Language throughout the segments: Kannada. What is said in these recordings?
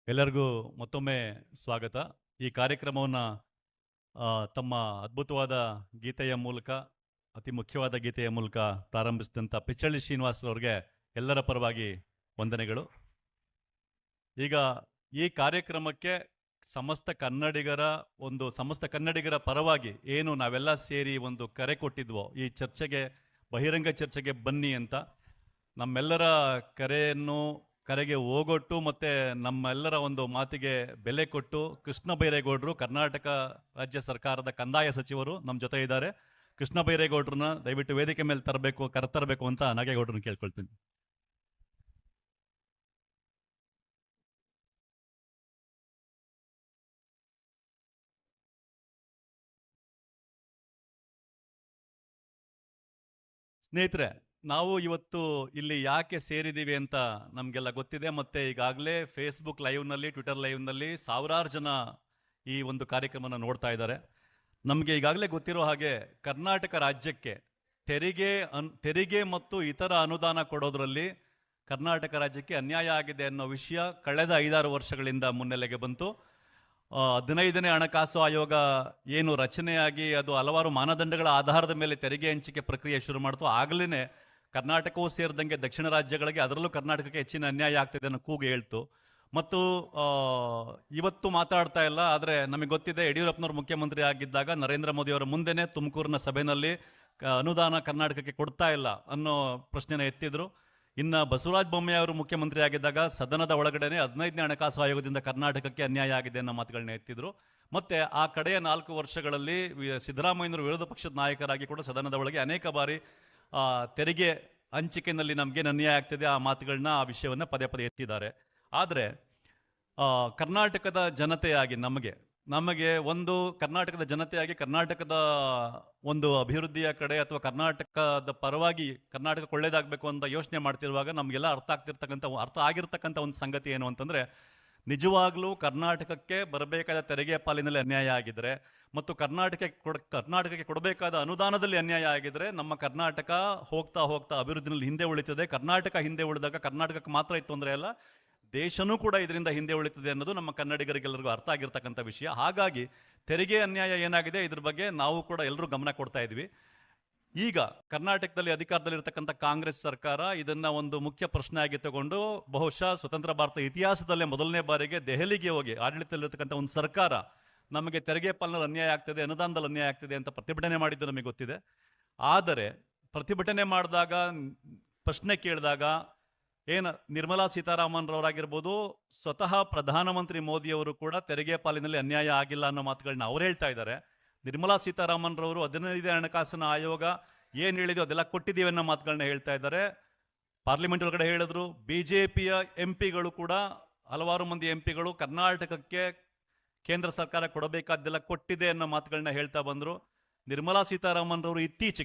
ಎಲ್ಲರಿಗೂ ಮತ್ತೊಮ್ಮೆ ಸ್ವಾಗತ. ಈ ಕಾರ್ಯಕ್ರಮವನ್ನು ತಮ್ಮ ಅದ್ಭುತವಾದ ಗೀತೆಯ ಮೂಲಕ, ಅತಿ ಮುಖ್ಯವಾದ ಗೀತೆಯ ಮೂಲಕ ಪ್ರಾರಂಭಿಸಿದಂಥ ಪಿಚ್ಚಳ್ಳಿ ಶ್ರೀನಿವಾಸರವ್ರಿಗೆ ಎಲ್ಲರ ಪರವಾಗಿ ವಂದನೆಗಳು. ಈಗ ಈ ಕಾರ್ಯಕ್ರಮಕ್ಕೆ ಸಮಸ್ತ ಕನ್ನಡಿಗರ ಪರವಾಗಿ ಏನು ನಾವೆಲ್ಲ ಸೇರಿ ಒಂದು ಕರೆ ಕೊಟ್ಟಿದ್ವೋ, ಈ ಚರ್ಚೆಗೆ, ಬಹಿರಂಗ ಚರ್ಚೆಗೆ ಬನ್ನಿ ಅಂತ, ನಮ್ಮೆಲ್ಲರ ಕರೆಗೆ ಹೋಗೊಟ್ಟು ಮತ್ತು ನಮ್ಮೆಲ್ಲರ ಒಂದು ಮಾತಿಗೆ ಬೆಲೆ ಕೊಟ್ಟು ಕೃಷ್ಣ ಬೈರೇಗೌಡರು, ಕರ್ನಾಟಕ ರಾಜ್ಯ ಸರ್ಕಾರದ ಕಂದಾಯ ಸಚಿವರು ನಮ್ಮ ಜೊತೆ ಇದ್ದಾರೆ. ಕೃಷ್ಣ ಬೈರೇಗೌಡರನ್ನ ದಯವಿಟ್ಟು ವೇದಿಕೆ ಮೇಲೆ ಕರೆತರಬೇಕು ಅಂತ ನಾಗೇಗೌಡರನ್ನ ಕೇಳ್ಕೊಳ್ತೀನಿ. ಸ್ನೇಹಿತರೆ, ನಾವು ಇವತ್ತು ಇಲ್ಲಿ ಯಾಕೆ ಸೇರಿದ್ದೀವಿ ಅಂತ ನಮಗೆಲ್ಲ ಗೊತ್ತಿದೆ. ಮತ್ತು ಈಗಾಗಲೇ ಫೇಸ್ಬುಕ್ ಲೈವ್ನಲ್ಲಿ, ಟ್ವಿಟರ್ ಲೈವ್ನಲ್ಲಿ ಸಾವಿರಾರು ಜನ ಈ ಒಂದು ಕಾರ್ಯಕ್ರಮನ ನೋಡ್ತಾ ಇದ್ದಾರೆ. ನಮಗೆ ಈಗಾಗಲೇ ಗೊತ್ತಿರೋ ಹಾಗೆ ಕರ್ನಾಟಕ ರಾಜ್ಯಕ್ಕೆ ತೆರಿಗೆ ಮತ್ತು ಇತರ ಅನುದಾನ ಕೊಡೋದ್ರಲ್ಲಿ ಕರ್ನಾಟಕ ರಾಜ್ಯಕ್ಕೆ ಅನ್ಯಾಯ ಆಗಿದೆ ಅನ್ನೋ ವಿಷಯ ಕಳೆದ 5-6 ವರ್ಷಗಳಿಂದ ಮುನ್ನೆಲೆಗೆ ಬಂತು. 15ನೇ ಹಣಕಾಸು ಆಯೋಗ ಏನು ರಚನೆಯಾಗಿ ಅದು ಹಲವಾರು ಮಾನದಂಡಗಳ ಆಧಾರದ ಮೇಲೆ ತೆರಿಗೆ ಹಂಚಿಕೆ ಪ್ರಕ್ರಿಯೆ ಶುರು ಮಾಡ್ತು. ಆಗಲೇ ಕರ್ನಾಟಕವೂ ಸೇರಿದಂಗೆ ದಕ್ಷಿಣ ರಾಜ್ಯಗಳಿಗೆ, ಅದರಲ್ಲೂ ಕರ್ನಾಟಕಕ್ಕೆ ಹೆಚ್ಚಿನ ಅನ್ಯಾಯ ಆಗ್ತಿದೆ ಅನ್ನೋ ಕೂಗು ಹೇಳ್ತು. ಮತ್ತು ಇವತ್ತು ಮಾತಾಡ್ತಾ ಇಲ್ಲ, ಆದರೆ ನಮಗೆ ಗೊತ್ತಿದೆ, ಯಡಿಯೂರಪ್ಪನವರು ಮುಖ್ಯಮಂತ್ರಿ ಆಗಿದ್ದಾಗ ನರೇಂದ್ರ ಮೋದಿ ಅವರ ಮುಂದೆನೇ ತುಮಕೂರಿನ ಸಭೆಯಲ್ಲಿ ಅನುದಾನ ಕರ್ನಾಟಕಕ್ಕೆ ಕೊಡ್ತಾ ಇಲ್ಲ ಅನ್ನೋ ಪ್ರಶ್ನೆನ ಎತ್ತಿದ್ರು. ಇನ್ನು ಬಸವರಾಜ ಬೊಮ್ಮಾಯಿ ಅವರು ಮುಖ್ಯಮಂತ್ರಿ ಆಗಿದ್ದಾಗ ಸದನದ ಒಳಗಡೆನೆ 15ನೇ ಹಣಕಾಸು ಆಯೋಗದಿಂದ ಕರ್ನಾಟಕಕ್ಕೆ ಅನ್ಯಾಯ ಆಗಿದೆ ಅನ್ನೋ ಮಾತುಗಳನ್ನ ಎತ್ತಿದ್ರು. ಮತ್ತೆ ಆ ಕಡೆಯ 4 ವರ್ಷಗಳಲ್ಲಿ ಸಿದ್ದರಾಮಯ್ಯನವರು ವಿರೋಧ ಪಕ್ಷದ ನಾಯಕರಾಗಿ ಕೂಡ ಸದನದ ಒಳಗೆ ಅನೇಕ ಬಾರಿ ತೆರಿಗೆ ಹಂಚಿಕೆಯಲ್ಲಿ ನಮಗೇನು ಅನ್ಯಾಯ ಆಗ್ತಿದೆ ಆ ಮಾತುಗಳನ್ನ, ಆ ವಿಷಯವನ್ನು ಪದೇ ಪದೇ ಎತ್ತಿದ್ದಾರೆ. ಆದರೆ ಕರ್ನಾಟಕದ ಜನತೆಯಾಗಿ ನಮಗೆ ಒಂದು ಕರ್ನಾಟಕದ ಜನತೆಯಾಗಿ ಕರ್ನಾಟಕದ ಒಂದು ಅಭಿವೃದ್ಧಿಯ ಕಡೆ ಅಥವಾ ಕರ್ನಾಟಕದ ಪರವಾಗಿ ಕರ್ನಾಟಕ ಒಳ್ಳೇದಾಗಬೇಕು ಅಂತ ಯೋಚನೆ ಮಾಡ್ತಿರುವಾಗ ನಮಗೆಲ್ಲ ಅರ್ಥ ಆಗಿರ್ತಕ್ಕಂಥ ಒಂದು ಸಂಗತಿ ಏನು ಅಂತಂದರೆ, ನಿಜವಾಗ್ಲೂ ಕರ್ನಾಟಕಕ್ಕೆ ಬರಬೇಕಾದ ತೆರಿಗೆ ಪಾಲಿನಲ್ಲಿ ಅನ್ಯಾಯ ಆಗಿದ್ರೆ ಮತ್ತು ಕರ್ನಾಟಕಕ್ಕೆ ಕೊಡಬೇಕಾದ ಅನುದಾನದಲ್ಲಿ ಅನ್ಯಾಯ ಆಗಿದ್ರೆ ನಮ್ಮ ಕರ್ನಾಟಕ ಹೋಗ್ತಾ ಅಭಿವೃದ್ಧಿನಲ್ಲಿ ಹಿಂದೆ ಉಳಿತದೆ. ಕರ್ನಾಟಕ ಹಿಂದೆ ಉಳಿದಾಗ ಕರ್ನಾಟಕಕ್ಕೆ ಮಾತ್ರ ಈ ತೊಂದರೆ ಅಲ್ಲ, ದೇಶನೂ ಕೂಡ ಇದರಿಂದ ಹಿಂದೆ ಉಳಿತದೆ ಅನ್ನೋದು ನಮ್ಮ ಕನ್ನಡಿಗರಿಗೆಲ್ಲರಿಗೂ ಅರ್ಥ ಆಗಿರ್ತಕ್ಕಂಥ ವಿಷಯ. ಹಾಗಾಗಿ ತೆರಿಗೆ ಅನ್ಯಾಯ ಏನಾಗಿದೆ ಇದ್ರ ಬಗ್ಗೆ ನಾವು ಕೂಡ ಎಲ್ಲರೂ ಗಮನ ಕೊಡ್ತಾ ಇದ್ವಿ. ಈಗ ಕರ್ನಾಟಕದಲ್ಲಿ ಅಧಿಕಾರದಲ್ಲಿರ್ತಕ್ಕಂಥ ಕಾಂಗ್ರೆಸ್ ಸರ್ಕಾರ ಇದನ್ನ ಒಂದು ಮುಖ್ಯ ಪ್ರಶ್ನೆಯಾಗಿ ತಗೊಂಡು, ಬಹುಶಃ ಸ್ವತಂತ್ರ ಭಾರತ ಇತಿಹಾಸದಲ್ಲೇ ಮೊದಲನೇ ಬಾರಿಗೆ ದೆಹಲಿಗೆ ಹೋಗಿ ಆಡಳಿತದಲ್ಲಿರ್ತಕ್ಕಂಥ ಒಂದು ಸರ್ಕಾರ ನಮಗೆ ತೆರಿಗೆ ಪಾಲನಲ್ಲಿ ಅನ್ಯಾಯ ಆಗ್ತದೆ, ಅನುದಾನದಲ್ಲಿ ಅನ್ಯಾಯ ಆಗ್ತದೆ ಅಂತ ಪ್ರತಿಭಟನೆ ಮಾಡಿದ್ದು ನಮಗೆ ಗೊತ್ತಿದೆ. ಆದರೆ ಪ್ರತಿಭಟನೆ ಮಾಡಿದಾಗ, ಪ್ರಶ್ನೆ ಕೇಳಿದಾಗ ನಿರ್ಮಲಾ ಸೀತಾರಾಮನ್ ರವರಾಗಿರ್ಬೋದು, ಸ್ವತಃ ಪ್ರಧಾನಮಂತ್ರಿ ಮೋದಿಯವರು ಕೂಡ ತೆರಿಗೆ ಪಾಲಿನಲ್ಲಿ ಅನ್ಯಾಯ ಆಗಿಲ್ಲ ಅನ್ನೋ ಮಾತುಗಳನ್ನ ಅವ್ರು ಹೇಳ್ತಾ ಇದ್ದಾರೆ. ನಿರ್ಮಲಾ ಸೀತಾರಾಮನ್ ರವರು 15ನೇ ಹಣಕಾಸಿನ ಆಯೋಗ ಏನು ಹೇಳಿದೆಯೋ ಅದೆಲ್ಲ ಕೊಟ್ಟಿದ್ದೀವಿ ಅನ್ನೋ ಮಾತುಗಳನ್ನ ಹೇಳ್ತಾ ಇದ್ದಾರೆ. ಪಾರ್ಲಿಮೆಂಟ್ ಒಳಗಡೆ ಹೇಳಿದ್ರು. ಬಿಜೆಪಿಯ ಎಂಪಿಗಳು ಕೂಡ, ಹಲವಾರು ಮಂದಿ ಎಂಪಿಗಳು ಕರ್ನಾಟಕಕ್ಕೆ ಕೇಂದ್ರ ಸರ್ಕಾರ ಕೊಡಬೇಕಾದ್ದೆಲ್ಲ ಕೊಟ್ಟಿದೆ ಅನ್ನೋ ಮಾತುಗಳನ್ನ ಹೇಳ್ತಾ ಬಂದರು. ನಿರ್ಮಲಾ ಸೀತಾರಾಮನ್ ರವರು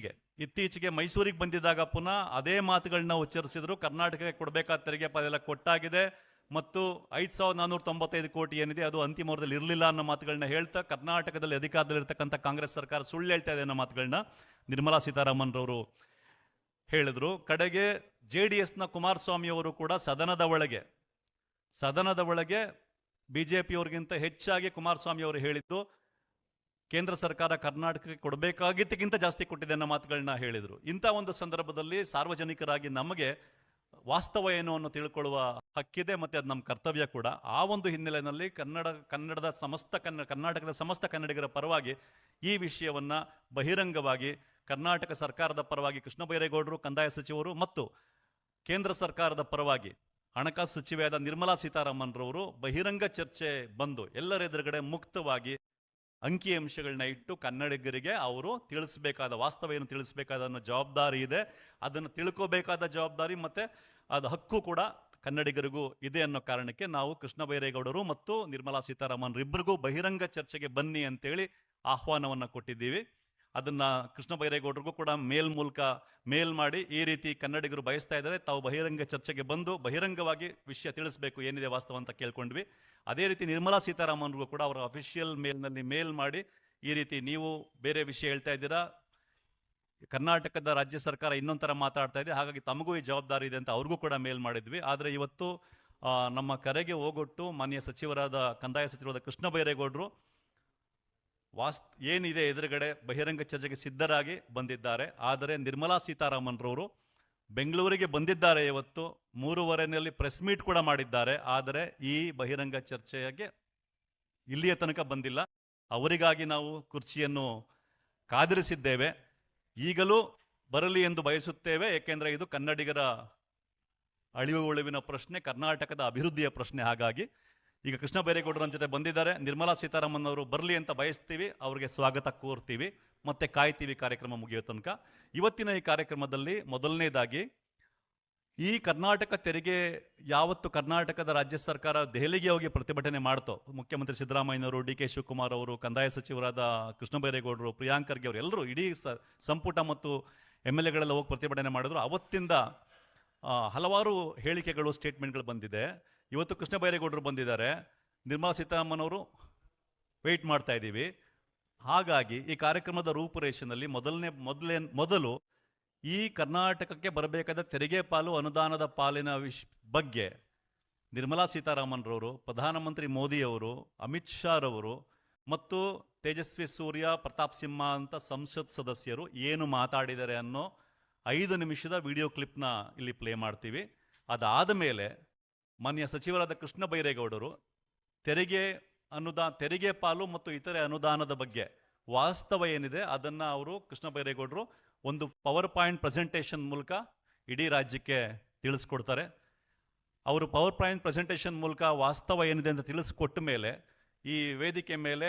ಇತ್ತೀಚೆಗೆ ಮೈಸೂರಿಗೆ ಬಂದಿದ್ದಾಗ ಪುನಃ ಅದೇ ಮಾತುಗಳನ್ನ ಉಚ್ಚರಿಸಿದ್ರು. ಕರ್ನಾಟಕಕ್ಕೆ ಕೊಡಬೇಕಾದ ತೆರಿಗೆ ಪಾಲೆಲ್ಲ ಕೊಟ್ಟಾಗಿದೆ ಮತ್ತು 5495 ಕೋಟಿ ಏನಿದೆ ಅದು ಅಂತಿಮ ವರದಿಯಲ್ಲಿ ಇರಲಿಲ್ಲ ಅನ್ನೋ ಮಾತುಗಳನ್ನ ಹೇಳ್ತಾ ಕರ್ನಾಟಕದಲ್ಲಿ ಅಧಿಕಾರದಲ್ಲಿರ್ತಕ್ಕಂಥ ಕಾಂಗ್ರೆಸ್ ಸರ್ಕಾರ ಸುಳ್ಳು ಹೇಳ್ತಾ ಇದೆ ಅನ್ನೋ ಮಾತುಗಳನ್ನ ನಿರ್ಮಲಾ ಸೀತಾರಾಮನ್ ರವರು ಹೇಳಿದ್ರು. ಕಡೆಗೆ JDSನ ಕುಮಾರಸ್ವಾಮಿ ಅವರು ಕೂಡ ಸದನದ ಒಳಗೆ ಬಿಜೆಪಿಯವ್ರಿಗಿಂತ ಹೆಚ್ಚಾಗಿ ಕುಮಾರಸ್ವಾಮಿ ಅವರು ಹೇಳಿದ್ದು, ಕೇಂದ್ರ ಸರ್ಕಾರ ಕರ್ನಾಟಕಕ್ಕೆ ಕೊಡಬೇಕಾಗಿದ್ದಕ್ಕಿಂತ ಜಾಸ್ತಿ ಕೊಟ್ಟಿದೆ ಅನ್ನೋ ಮಾತುಗಳನ್ನ ಹೇಳಿದರು. ಇಂಥ ಒಂದು ಸಂದರ್ಭದಲ್ಲಿ ಸಾರ್ವಜನಿಕರಾಗಿ ನಮಗೆ ವಾಸ್ತವ ಏನು ಅನ್ನೋ ತಿಳ್ಕೊಳ್ಳುವ ಹಕ್ಕಿದೆ ಮತ್ತು ಅದು ನಮ್ಮ ಕರ್ತವ್ಯ ಕೂಡ. ಆ ಒಂದು ಹಿನ್ನೆಲೆಯಲ್ಲಿ ಕರ್ನಾಟಕದ ಸಮಸ್ತ ಕನ್ನಡಿಗರ ಪರವಾಗಿ ಈ ವಿಷಯವನ್ನು ಬಹಿರಂಗವಾಗಿ ಕರ್ನಾಟಕ ಸರ್ಕಾರದ ಪರವಾಗಿ ಕೃಷ್ಣ ಬೈರೇಗೌಡರು, ಕಂದಾಯ ಸಚಿವರು, ಮತ್ತು ಕೇಂದ್ರ ಸರ್ಕಾರದ ಪರವಾಗಿ ಹಣಕಾಸು ಸಚಿವೆಯಾದ ನಿರ್ಮಲಾ ಸೀತಾರಾಮನ್ ರವರು ಬಹಿರಂಗ ಚರ್ಚೆ ಬಂದು ಎಲ್ಲರ ಎದುರುಗಡೆ ಮುಕ್ತವಾಗಿ ಅಂಕಿಅಂಶಗಳನ್ನ ಇಟ್ಟು ಕನ್ನಡಿಗರಿಗೆ ಅವರು ತಿಳಿಸಬೇಕಾದ ವಾಸ್ತವ ಏನು ತಿಳಿಸಬೇಕಾದ ಅನ್ನೋ ಜವಾಬ್ದಾರಿ ಇದೆ. ಅದನ್ನು ತಿಳ್ಕೋಬೇಕಾದ ಜವಾಬ್ದಾರಿ ಮತ್ತು ಅದು ಹಕ್ಕು ಕೂಡ ಕನ್ನಡಿಗರಿಗೂ ಇದೆ ಅನ್ನೋ ಕಾರಣಕ್ಕೆ ನಾವು ಕೃಷ್ಣ ಬೈರೇಗೌಡರು ಮತ್ತು ನಿರ್ಮಲಾ ಸೀತಾರಾಮನ್ ಇಬ್ಬರಿಗೂ ಬಹಿರಂಗ ಚರ್ಚೆಗೆ ಬನ್ನಿ ಅಂತೇಳಿ ಆಹ್ವಾನವನ್ನು ಕೊಟ್ಟಿದ್ದೀವಿ. ಅದನ್ನು ಕೃಷ್ಣ ಬೈರೇಗೌಡರಿಗೂ ಕೂಡ ಮೇಲ್ ಮಾಡಿ ಈ ರೀತಿ ಕನ್ನಡಿಗರು ಬಯಸ್ತಾ ಇದ್ದಾರೆ, ತಾವು ಬಹಿರಂಗ ಚರ್ಚೆಗೆ ಬಂದು ಬಹಿರಂಗವಾಗಿ ವಿಷಯ ತಿಳಿಸಬೇಕು ಏನಿದೆ ವಾಸ್ತವ ಅಂತ ಕೇಳ್ಕೊಂಡ್ವಿ. ಅದೇ ರೀತಿ ನಿರ್ಮಲಾ ಸೀತಾರಾಮನ್ಗೂ ಕೂಡ ಅವರ ಅಫಿಷಿಯಲ್ ಮೇಲ್ ಮಾಡಿ ಈ ರೀತಿ ನೀವು ಬೇರೆ ವಿಷಯ ಹೇಳ್ತಾ ಇದ್ದೀರಾ, ಕರ್ನಾಟಕದ ರಾಜ್ಯ ಸರ್ಕಾರ ಇನ್ನೊಂಥರ ಮಾತಾಡ್ತಾ ಇದೆ, ಹಾಗಾಗಿ ತಮಗೂ ಈ ಜವಾಬ್ದಾರಿ ಇದೆ ಅಂತ ಅವ್ರಿಗೂ ಕೂಡ ಮೇಲ್ ಮಾಡಿದ್ವಿ. ಆದರೆ ಇವತ್ತು ನಮ್ಮ ಕರೆಗೆ ಹೋಗೊಟ್ಟು ಮಾನ್ಯ ಸಚಿವರಾದ ಕಂದಾಯ ಸಚಿವರಾದ ಕೃಷ್ಣ ಬೈರೇಗೌಡರು ಏನಿದೆ ಎದುರುಗಡೆ ಬಹಿರಂಗ ಚರ್ಚೆಗೆ ಸಿದ್ಧರಾಗಿ ಬಂದಿದ್ದಾರೆ. ಆದರೆ ನಿರ್ಮಲಾ ಸೀತಾರಾಮನ್ ರವರು ಬೆಂಗಳೂರಿಗೆ ಬಂದಿದ್ದಾರೆ. ಇವತ್ತು 3:30 ಪ್ರೆಸ್ ಮೀಟ್ ಕೂಡ ಮಾಡಿದ್ದಾರೆ. ಆದರೆ ಈ ಬಹಿರಂಗ ಚರ್ಚೆಗೆ ಇಲ್ಲಿಯ ತನಕ ಬಂದಿಲ್ಲ. ಅವರಿಗಾಗಿ ನಾವು ಕುರ್ಚಿಯನ್ನು ಕಾದಿರಿಸಿದ್ದೇವೆ. ಈಗಲೂ ಬರಲಿ ಎಂದು ಬಯಸುತ್ತೇವೆ. ಏಕೆಂದರೆ ಇದು ಕನ್ನಡಿಗರ ಅಳಿವು ಉಳಿವಿನ ಪ್ರಶ್ನೆ, ಕರ್ನಾಟಕದ ಅಭಿವೃದ್ಧಿಯ ಪ್ರಶ್ನೆ. ಹಾಗಾಗಿ ಈಗ ಕೃಷ್ಣ ಬೈರೇಗೌಡರ ಜೊತೆ ಬಂದಿದ್ದಾರೆ. ನಿರ್ಮಲಾ ಸೀತಾರಾಮನ್ ಅವರು ಬರಲಿ ಅಂತ ಬಯಸ್ತೀವಿ, ಅವರಿಗೆ ಸ್ವಾಗತ ಕೋರ್ತೀವಿ, ಮತ್ತೆ ಕಾಯ್ತೀವಿ ಕಾರ್ಯಕ್ರಮ ಮುಗಿಯೋ ತನಕ. ಇವತ್ತಿನ ಈ ಕಾರ್ಯಕ್ರಮದಲ್ಲಿ ಮೊದಲನೇದಾಗಿ ಈ ಕರ್ನಾಟಕ ತೆರಿಗೆ ಯಾವತ್ತು ಕರ್ನಾಟಕದ ರಾಜ್ಯ ಸರ್ಕಾರ ದೆಹಲಿಗೆ ಹೋಗಿ ಪ್ರತಿಭಟನೆ ಮಾಡ್ತೋ, ಮುಖ್ಯಮಂತ್ರಿ ಸಿದ್ದರಾಮಯ್ಯನವರು, ಡಿ ಕೆ ಶಿವಕುಮಾರ್ ಅವರು, ಕಂದಾಯ ಸಚಿವರಾದ ಕೃಷ್ಣ ಬೈರೇಗೌಡರು, ಪ್ರಿಯಾಂಕ್ ಖರ್ಗೆ ಅವರು ಎಲ್ಲರೂ ಇಡೀ ಸಂಪುಟ ಮತ್ತು MLA ಹೋಗಿ ಪ್ರತಿಭಟನೆ ಮಾಡಿದ್ರು. ಅವತ್ತಿಂದ ಹಲವಾರು ಹೇಳಿಕೆಗಳು, ಸ್ಟೇಟ್ಮೆಂಟ್ಗಳು ಬಂದಿದೆ. ಇವತ್ತು ಕೃಷ್ಣ ಬೈರೇಗೌಡರು ಬಂದಿದ್ದಾರೆ, ನಿರ್ಮಲಾ ಸೀತಾರಾಮನ್ ಅವರು ವೆಯ್ಟ್ ಮಾಡ್ತಾ ಇದ್ದೀವಿ. ಹಾಗಾಗಿ ಈ ಕಾರ್ಯಕ್ರಮದ ರೂಪುರೇಷೆಯಲ್ಲಿ ಮೊದಲು ಈ ಕರ್ನಾಟಕಕ್ಕೆ ಬರಬೇಕಾದ ತೆರಿಗೆ ಪಾಲು, ಅನುದಾನದ ಪಾಲಿನ ಬಗ್ಗೆ ನಿರ್ಮಲಾ ಸೀತಾರಾಮನ್ ರವರು, ಪ್ರಧಾನಮಂತ್ರಿ ಮೋದಿಯವರು, ಅಮಿತ್ ಶಾ ರವರು ಮತ್ತು ತೇಜಸ್ವಿ ಸೂರ್ಯ, ಪ್ರತಾಪ್ ಸಿಂಹ ಅಂತ ಸಂಸತ್ ಸದಸ್ಯರು ಏನು ಮಾತಾಡಿದ್ದಾರೆ ಅನ್ನೋ 5 ನಿಮಿಷದ ವಿಡಿಯೋ ಕ್ಲಿಪ್ನ ಇಲ್ಲಿ ಪ್ಲೇ ಮಾಡ್ತೀವಿ. ಅದಾದ ಮೇಲೆ ಮಾನ್ಯ ಸಚಿವರಾದ ಕೃಷ್ಣ ಬೈರೇಗೌಡರು ತೆರಿಗೆ ಪಾಲು ಮತ್ತು ಇತರೆ ಅನುದಾನದ ಬಗ್ಗೆ ವಾಸ್ತವ ಏನಿದೆ ಅದನ್ನು ಅವರು ಕೃಷ್ಣ ಬೈರೇಗೌಡರು ಒಂದು ಪವರ್ ಪಾಯಿಂಟ್ ಪ್ರೆಸೆಂಟೇಷನ್ ಮೂಲಕ ಇಡೀ ರಾಜ್ಯಕ್ಕೆ ತಿಳಿಸ್ಕೊಡ್ತಾರೆ. ಅವರು ಪವರ್ ಪಾಯಿಂಟ್ ಪ್ರೆಸೆಂಟೇಷನ್ ಮೂಲಕ ವಾಸ್ತವ ಏನಿದೆ ಅಂತ ತಿಳಿಸ್ಕೊಟ್ಟ ಮೇಲೆ ಈ ವೇದಿಕೆ ಮೇಲೆ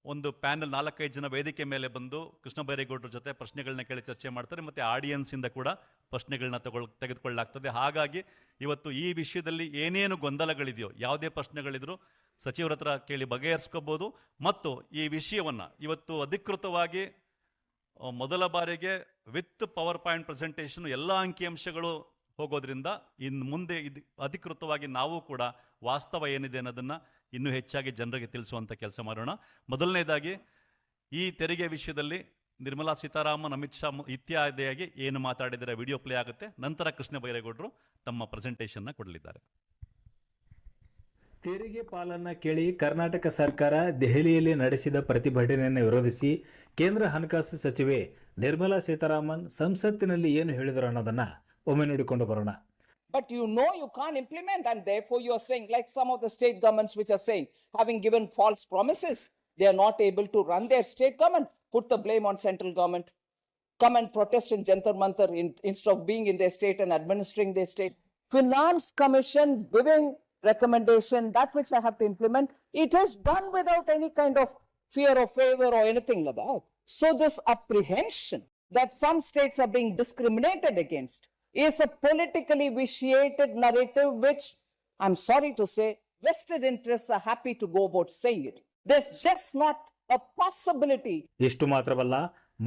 ಒಂದು ಪ್ಯಾನಲ್ 4-5 ಜನ ವೇದಿಕೆ ಮೇಲೆ ಬಂದು ಕೃಷ್ಣ ಬೈರೇಗೌಡರ ಜೊತೆ ಪ್ರಶ್ನೆಗಳನ್ನ ಕೇಳಿ ಚರ್ಚೆ ಮಾಡ್ತಾರೆ. ಮತ್ತು ಆಡಿಯನ್ಸಿಂದ ಕೂಡ ಪ್ರಶ್ನೆಗಳನ್ನ ತೆಗೆದುಕೊಳ್ಳಲಾಗ್ತದೆ. ಹಾಗಾಗಿ ಇವತ್ತು ಈ ವಿಷಯದಲ್ಲಿ ಏನೇನು ಗೊಂದಲಗಳಿದೆಯೋ, ಯಾವುದೇ ಪ್ರಶ್ನೆಗಳಿದ್ರು ಸಚಿವರ ಹತ್ರ ಕೇಳಿ ಬಗೆಹರಿಸ್ಕೋಬೋದು. ಮತ್ತು ಈ ವಿಷಯವನ್ನು ಇವತ್ತು ಅಧಿಕೃತವಾಗಿ ಮೊದಲ ಬಾರಿಗೆ ವಿತ್ ಪವರ್ ಪಾಯಿಂಟ್ ಪ್ರೆಸೆಂಟೇಷನ್ ಎಲ್ಲ ಅಂಕಿಅಂಶಗಳು ಹೋಗೋದ್ರಿಂದ ಇನ್ನು ಮುಂದೆ ಅಧಿಕೃತವಾಗಿ ನಾವು ಕೂಡ ವಾಸ್ತವ ಏನಿದೆ ಅನ್ನೋದನ್ನು ಇನ್ನೂ ಹೆಚ್ಚಾಗಿ ಜನರಿಗೆ ತಿಳಿಸುವಂಥ ಕೆಲಸ ಮಾಡೋಣ. ಮೊದಲನೇದಾಗಿ ಈ ತೆರಿಗೆ ವಿಷಯದಲ್ಲಿ ನಿರ್ಮಲಾ ಸೀತಾರಾಮನ್, ಅಮಿತ್ ಶಾ ಇತ್ಯಾದಿಯಾಗಿ ಏನು ಮಾತಾಡಿದರೆ ವಿಡಿಯೋ ಪ್ಲೇ ಆಗುತ್ತೆ. ನಂತರ ಕೃಷ್ಣ ಬೈರೇಗೌಡರು ತಮ್ಮ ಪ್ರೆಸೆಂಟೇಷನ್ನ ಕೊಡಲಿದ್ದಾರೆ. ತೆರಿಗೆ ಪಾಲನ್ನ ಕೇಳಿ ಕರ್ನಾಟಕ ಸರ್ಕಾರ ದೆಹಲಿಯಲ್ಲಿ ನಡೆಸಿದ ಪ್ರತಿಭಟನೆಯನ್ನು ವಿರೋಧಿಸಿ ಕೇಂದ್ರ ಹಣಕಾಸು ಸಚಿವೆ ನಿರ್ಮಲಾ ಸೀತಾರಾಮನ್ ಸಂಸತ್ತಿನಲ್ಲಿ ಏನು ಹೇಳಿದರು ಅನ್ನೋದನ್ನ ಒಮ್ಮೆ ನೋಡಿಕೊಂಡು ಬರೋಣ. But you know you can't implement, and therefore you are saying, like some of the state governments which are saying, having given false promises, they are not able to run their state government, put the blame on central government, come and protest in Jantar Mantar instead of being in their state and administering their state. Finance Commission giving recommendation, that which I have to implement, it is done without any kind of fear or favor or anything like that. So this apprehension that some states are being discriminated against is a politically vitiated narrative which, I'm sorry to say, vested interests are happy to go about saying it. There's just not a possibility. ಇಷ್ಟು ಮಾತ್ರವಲ್ಲ,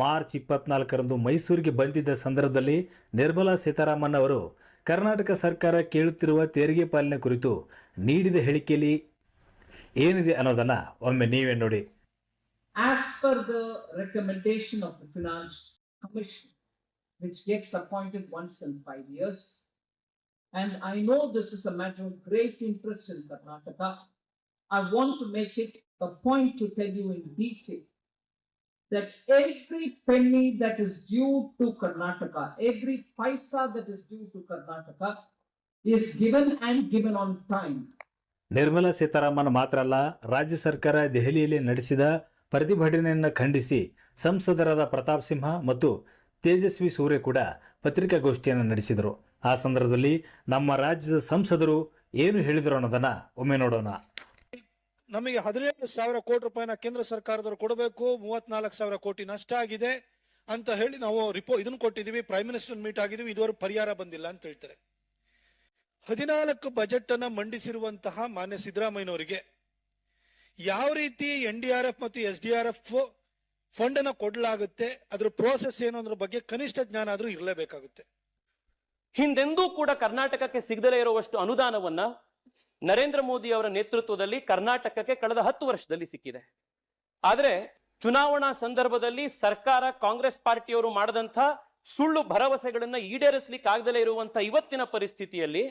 ಮಾರ್ಚ್ 24ರಂದು ಮೈಸೂರಿಗೆ ಬಂದಿದ್ದ ಸಂದರ್ಭದಲ್ಲಿ ನಿರ್ಮಲಾ ಸೀತಾರಾಮನ್ ಅವರು ಕರ್ನಾಟಕ ಸರ್ಕಾರ ಕೇಳುತ್ತಿರುವ ತೆರಿಗೆ ಪಾಲನೆ ಕುರಿತು ನೀಡಿದ ಹೇಳಿಕೆಯಲ್ಲಿ ಏನಿದೆ ಅನ್ನೋದನ್ನ ಒಮ್ಮೆ ನೀವೇ ನೋಡಿ. As per the recommendation of the Finance Commission, which gets appointed once in 5 years, and I know this is a matter of great interest in Karnataka, I want to make it a point to tell you in detail that every penny that is due to Karnataka, every paisa that is due to Karnataka is given and given on time. Nirmala Sitharaman ಮಾತ್ರ ಅಲ್ಲ, ರಾಜ್ಯ ಸರ್ಕಾರ ದೆಹಲಿಯಲ್ಲಿ ನಡೆಸಿದ ಪ್ರತಿಭಟನೆಯನ್ನು ಖಂಡಿಸಿ ಸಂಸದರಾದ ಪ್ರತಾಪ್ ಸಿಂಹ ಮತ್ತು ತೇಜಸ್ವಿ ಸೂರ್ಯ ಕೂಡ ಪತ್ರಿಕಾಗೋಷ್ಠಿಯನ್ನು ನಡೆಸಿದರು. ಆ ಸಂದರ್ಭದಲ್ಲಿ ನಮ್ಮ ರಾಜ್ಯದ ಸಂಸದರು ಏನು ಹೇಳಿದರು ಅನ್ನೋದನ್ನ ಒಮ್ಮೆ ನೋಡೋಣ. ನಮಗೆ 17,000 ಕೋಟಿ ರೂಪಾಯಿನ ಕೇಂದ್ರ ಸರ್ಕಾರದವರು ಕೊಡಬೇಕು, 34,000 ಕೋಟಿ ನಷ್ಟ ಆಗಿದೆ ಅಂತ ಹೇಳಿ ನಾವು ಇದನ್ನು ಕೊಟ್ಟಿದ್ದೀವಿ, ಪ್ರೈಮ್ ಮಿನಿಸ್ಟರ್ ಮೀಟ್ ಆಗಿದ್ದೀವಿ, ಇದುವರೆಗೂ ಪರಿಹಾರ ಬಂದಿಲ್ಲ ಅಂತ ಹೇಳ್ತಾರೆ. 14 ಬಜೆಟ್ ಅನ್ನ ಮಂಡಿಸಿರುವಂತಹ ಮಾನ್ಯ ಸಿದ್ದರಾಮಯ್ಯನವರಿಗೆ ಯಾವ ರೀತಿ NDRF ಮತ್ತು SDRF ಫಂಡ್ ಅನ್ನ ಕೊಡಲಾಗುತ್ತೆ, ಅದ್ರ ಪ್ರೋಸೆಸ್ ಏನು ಅನ್ನೋದ್ರ ಬಗ್ಗೆ ಕನಿಷ್ಠ ಜ್ಞಾನ ಆದ್ರೂ ಇರಲೇಬೇಕಾಗುತ್ತೆ. ಹಿಂದೆಂದೂ ಕೂಡ ಕರ್ನಾಟಕಕ್ಕೆ ಸಿಗದಲೇ ಇರುವಷ್ಟು ಅನುದಾನವನ್ನ ನರೇಂದ್ರ ಮೋದಿ ಅವರ ನೇತೃತ್ವದಲ್ಲಿ ಕರ್ನಾಟಕಕ್ಕೆ ಕಳೆದ 10 ವರ್ಷದಲ್ಲಿ ಸಿಕ್ಕಿದೆ. ಆದ್ರೆ ಚುನಾವಣಾ ಸಂದರ್ಭದಲ್ಲಿ ಸರ್ಕಾರ, ಕಾಂಗ್ರೆಸ್ ಪಾರ್ಟಿಯವರು ಮಾಡದಂತ ಸುಳ್ಳು ಭರವಸೆಗಳನ್ನ ಈಡೇರಿಸಲಿಕ್ಕೆ ಆಗದಲೇ ಇರುವಂತ ಇವತ್ತಿನ ಪರಿಸ್ಥಿತಿಯಲ್ಲಿ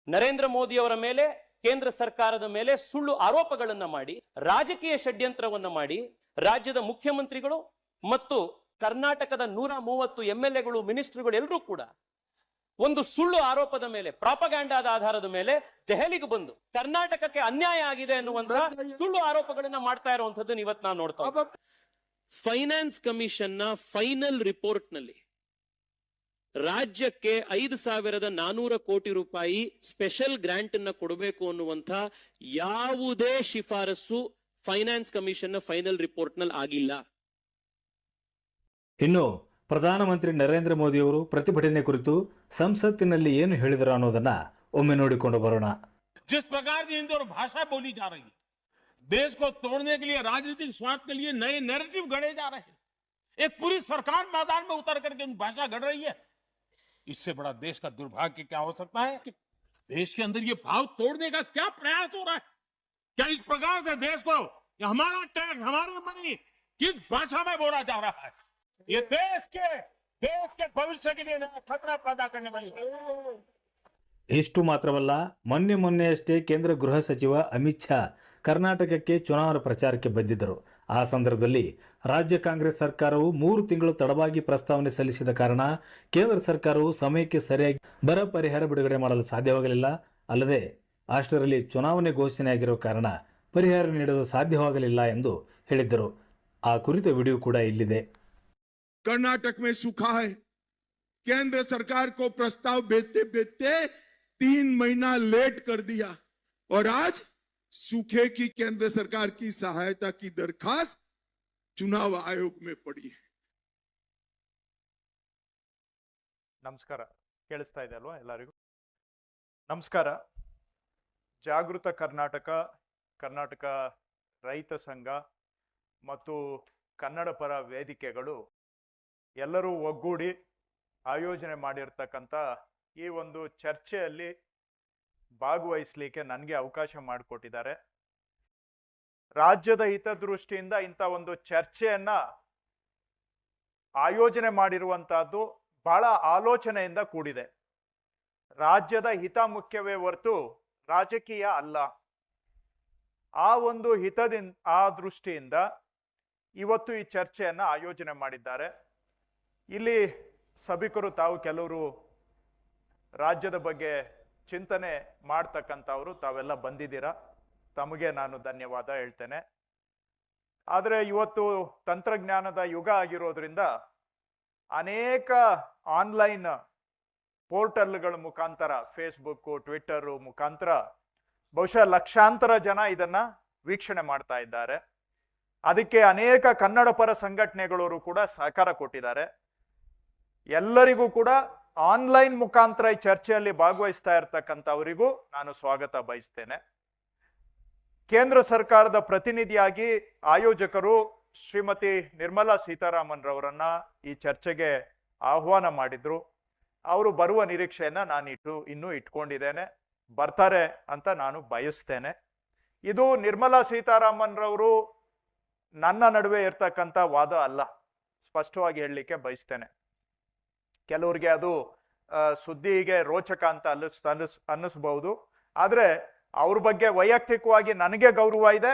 ನರೇಂದ್ರ ಮೋದಿ ಅವರ ಮೇಲೆ, ಕೇಂದ್ರ ಸರ್ಕಾರದ ಮೇಲೆ ಸುಳ್ಳು ಆರೋಪಗಳನ್ನ ಮಾಡಿ, ರಾಜಕೀಯ ಷಡ್ಯಂತ್ರವನ್ನ ಮಾಡಿ, ರಾಜ್ಯದ ಮುಖ್ಯಮಂತ್ರಿಗಳು ಮತ್ತು ಕರ್ನಾಟಕದ 130 MLAಗಳು, ಮಿನಿಸ್ಟರ್ಗಳು ಎಲ್ಲರೂ ಕೂಡ ಒಂದು ಸುಳ್ಳು ಆರೋಪದ ಮೇಲೆ, ಪ್ರಾಪಗ್ಯಾಂಡಾದ ಆಧಾರದ ಮೇಲೆ ದೆಹಲಿಗೆ ಬಂದು ಕರ್ನಾಟಕಕ್ಕೆ ಅನ್ಯಾಯ ಆಗಿದೆ ಅನ್ನುವಂತಹ ಸುಳ್ಳು ಆರೋಪಗಳನ್ನ ಮಾಡ್ತಾ ಇರುವಂತದ್ದನ್ನು ಇವತ್ತು ನಾವು ನೋಡ್ತಾ ಇದ್ದೀವಿ. ಫೈನಾನ್ಸ್ ಕಮಿಷನ್ ನ ಫೈನಲ್ ರಿಪೋರ್ಟ್ ನಲ್ಲಿ ರಾಜ್ಯಕ್ಕೆ 5,400 ಕೋಟಿ ರೂಪಾಯಿ ಸ್ಪೆಷಲ್ ಗ್ರಾಂಟ್ ಅನ್ನ ಕೊಡಬೇಕು ಅನ್ನುವಂತ ಯಾವುದೇ ಶಿಫಾರಸು ಫೈನಾನ್ಸ್ ಕಮಿಷನ್ ನ ಫೈನಲ್ ರಿಪೋರ್ಟ್ ನಲ್ಲಿ ಆಗಿಲ್ಲ. ಇನ್ನು ಪ್ರಧಾನಮಂತ್ರಿ ನರೇಂದ್ರ ಮೋದಿಯವರು ಪ್ರತಿಭಟನೆ ಕುರಿತು ಸಂಸತ್ತಿನಲ್ಲಿ ಏನು ಹೇಳಿದರು ಅನ್ನೋದನ್ನ ಒಮ್ಮೆ ನೋಡಿಕೊಂಡು ಬರೋಣ. जिस प्रकार से हिंदी और भाषा बोली जा रही है, देश को तोड़ने के लिए, राजनीतिक स्वार्थ के लिए नए नैरेटिव गढ़े जा रहे हैं. एक पूरी सरकार मैदान में उतर करके भाषा गढ़ रही है. इससे बड़ा देश का दुर्भाग्य क्या हो सकता है कि देश के अंदर ये भाव तोड़ने का क्या प्रयास हो रहा है? क्या इस प्रकार से देश को हमारा टैक्स, हमारी मनी किस भाषा में बोला जा रहा है? ये देश के भविष्य के लिए नया खतरा पैदा करने वाली है. ಇಷ್ಟು ಮಾತ್ರವಲ್ಲ, ಮೊನ್ನೆಯಷ್ಟೇ ಕೇಂದ್ರ ಗೃಹ ಸಚಿವ ಅಮಿತ್ ಶಾ ಕರ್ನಾಟಕಕ್ಕೆ ಚುನಾವಣಾ ಪ್ರಚಾರಕ್ಕೆ ಬಂದಿದ್ದರು. ಆ ಸಂದರ್ಭದಲ್ಲಿ ರಾಜ್ಯ ಕಾಂಗ್ರೆಸ್ ಸರ್ಕಾರವು 3 ತಿಂಗಳು ತಡವಾಗಿ ಪ್ರಸ್ತಾವನೆ ಸಲ್ಲಿಸಿದ ಕಾರಣ ಕೇಂದ್ರ ಸರ್ಕಾರವು ಸಮಯಕ್ಕೆ ಸರಿಯಾಗಿ ಬರ ಪರಿಹಾರ ಬಿಡುಗಡೆ ಮಾಡಲು ಸಾಧ್ಯವಾಗಲಿಲ್ಲ. ಅಲ್ಲದೆ ಅಷ್ಟರಲ್ಲಿ ಚುನಾವಣೆ ಘೋಷಣೆಯಾಗಿರುವ ಕಾರಣ ಪರಿಹಾರ ನೀಡಲು ಸಾಧ್ಯವಾಗಲಿಲ್ಲ ಎಂದು ಹೇಳಿದ್ದರು. ಆ ಕುರಿತ ವಿಡಿಯೋ ಕೂಡ ಇಲ್ಲಿದೆ. कर्नाटक में सूखा है. केंद्र सरकार को प्रस्ताव भेजते भेजते 3 महीना लेट कर दिया और आज सूखे की केंद्र सरकार की सहायता की दरखास्त चुनाव आयोग में पड़ी है. ನಮಸ್ಕಾರ. ಕೇಳಿಸ್ತಾ ಇದೆ ಅಲ್ವಾ ಎಲ್ಲರಿಗೂ? ನಮಸ್ಕಾರ. ಜಾಗೃತ ಕರ್ನಾಟಕ, ಕರ್ನಾಟಕ ರೈತ ಸಂಘ ಮತ್ತು ಕನ್ನಡ ಪರ ವೇದಿಕೆಗಳು ಎಲ್ಲರೂ ಒಗ್ಗೂಡಿ ಆಯೋಜನೆ ಮಾಡಿರ್ತಕ್ಕಂಥ ಈ ಒಂದು ಚರ್ಚೆಯಲ್ಲಿ ಭಾಗವಹಿಸಲಿಕ್ಕೆ ನನಗೆ ಅವಕಾಶ ಮಾಡಿಕೊಟ್ಟಿದ್ದಾರೆ. ರಾಜ್ಯದ ಹಿತದೃಷ್ಟಿಯಿಂದ ಇಂಥ ಒಂದು ಚರ್ಚೆಯನ್ನ ಆಯೋಜನೆ ಮಾಡಿರುವಂತಹದ್ದು ಬಹಳ ಆಲೋಚನೆಯಿಂದ ಕೂಡಿದೆ. ರಾಜ್ಯದ ಹಿತ ಮುಖ್ಯವೇ ಹೊರತು ರಾಜಕೀಯ ಅಲ್ಲ. ಆ ಒಂದು ಹಿತದಿಂದ, ಆ ದೃಷ್ಟಿಯಿಂದ ಇವತ್ತು ಈ ಚರ್ಚೆಯನ್ನ ಆಯೋಜನೆ ಮಾಡಿದ್ದಾರೆ. ಇಲ್ಲಿ ಸಭಿಕರು ತಾವು ಕೆಲವರು ರಾಜ್ಯದ ಬಗ್ಗೆ ಚಿಂತನೆ ಮಾಡ್ತಕ್ಕಂಥವ್ರು ತಾವೆಲ್ಲ ಬಂದಿದ್ದೀರಾ. ತಮಗೆ ನಾನು ಧನ್ಯವಾದ ಹೇಳ್ತೇನೆ. ಆದರೆ ಇವತ್ತು ತಂತ್ರಜ್ಞಾನದ ಯುಗ ಆಗಿರೋದ್ರಿಂದ ಅನೇಕ ಆನ್ಲೈನ್ ಪೋರ್ಟಲ್ಗಳ ಮುಖಾಂತರ, ಫೇಸ್ಬುಕ್ಕು, ಟ್ವಿಟ್ಟರು ಮುಖಾಂತರ ಬಹುಶಃ ಲಕ್ಷಾಂತರ ಜನ ಇದನ್ನ ವೀಕ್ಷಣೆ ಮಾಡ್ತಾ ಇದ್ದಾರೆ. ಅದಕ್ಕೆ ಅನೇಕ ಕನ್ನಡ ಪರ ಸಂಘಟನೆಗಳವರು ಕೂಡ ಸಹಕಾರ ಕೊಟ್ಟಿದ್ದಾರೆ. ಎಲ್ಲರಿಗೂ ಕೂಡ ಆನ್ಲೈನ್ ಮುಖಾಂತರ ಈ ಚರ್ಚೆಯಲ್ಲಿ ಭಾಗವಹಿಸ್ತಾ ಇರ್ತಕ್ಕಂಥವರಿಗೂ ನಾನು ಸ್ವಾಗತ ಬಯಸ್ತೇನೆ. ಕೇಂದ್ರ ಸರ್ಕಾರದ ಪ್ರತಿನಿಧಿಯಾಗಿ ಆಯೋಜಕರು ಶ್ರೀಮತಿ ನಿರ್ಮಲಾ ಸೀತಾರಾಮನ್ ರವರನ್ನ ಈ ಚರ್ಚೆಗೆ ಆಹ್ವಾನ ಮಾಡಿದ್ರು. ಅವರು ಬರುವ ನಿರೀಕ್ಷೆಯನ್ನ ನಾನು ಇನ್ನೂ ಇಟ್ಕೊಂಡಿದ್ದೇನೆ. ಬರ್ತಾರೆ ಅಂತ ನಾನು ಬಯಸ್ತೇನೆ. ಇದು ನಿರ್ಮಲಾ ಸೀತಾರಾಮನ್ ರವರು ನನ್ನ ನಡುವೆ ಇರ್ತಕ್ಕಂಥ ವಾದ ಅಲ್ಲ, ಸ್ಪಷ್ಟವಾಗಿ ಹೇಳಲಿಕ್ಕೆ ಬಯಸ್ತೇನೆ. ಕೆಲವರಿಗೆ ಅದು ಸುದ್ದಿಗೆ ರೋಚಕ ಅಂತ ಅನ್ನಿಸ್ಬಹುದು. ಆದ್ರೆ ಅವ್ರ ಬಗ್ಗೆ ವೈಯಕ್ತಿಕವಾಗಿ ನನಗೆ ಗೌರವ ಇದೆ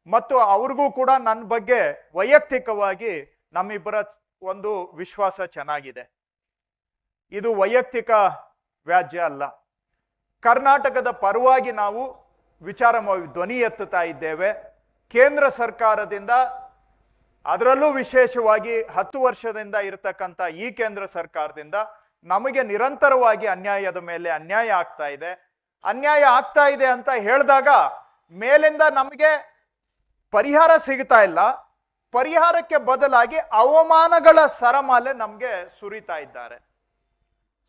ಮತ್ತು ಅವ್ರಿಗೂ ಕೂಡ ನನ್ನ ಬಗ್ಗೆ ವೈಯಕ್ತಿಕವಾಗಿ ನಮ್ಮಿಬ್ಬರ ಒಂದು ವಿಶ್ವಾಸ ಚೆನ್ನಾಗಿದೆ. ಇದು ವೈಯಕ್ತಿಕ ವ್ಯಾಜ್ಯ ಅಲ್ಲ. ಕರ್ನಾಟಕದ ಪರವಾಗಿ ನಾವು ಧ್ವನಿ ಎತ್ತುತ್ತಾ ಇದ್ದೇವೆ. ಕೇಂದ್ರ ಸರ್ಕಾರದಿಂದ, ಅದರಲ್ಲೂ ವಿಶೇಷವಾಗಿ 10 ವರ್ಷದಿಂದ ಇರತಕ್ಕಂಥ ಈ ಕೇಂದ್ರ ಸರ್ಕಾರದಿಂದ ನಮಗೆ ನಿರಂತರವಾಗಿ ಅನ್ಯಾಯದ ಮೇಲೆ ಅನ್ಯಾಯ ಆಗ್ತಾ ಇದೆ. ಅನ್ಯಾಯ ಆಗ್ತಾ ಇದೆ ಅಂತ ಹೇಳಿದಾಗ ಮೇಲಿಂದ ನಮಗೆ ಪರಿಹಾರ ಸಿಗ್ತಾ ಇಲ್ಲ. ಪರಿಹಾರಕ್ಕೆ ಬದಲಾಗಿ ಅವಮಾನಗಳ ಸರಮಾಲೆ ನಮಗೆ ಸುರಿತಾ ಇದ್ದಾರೆ.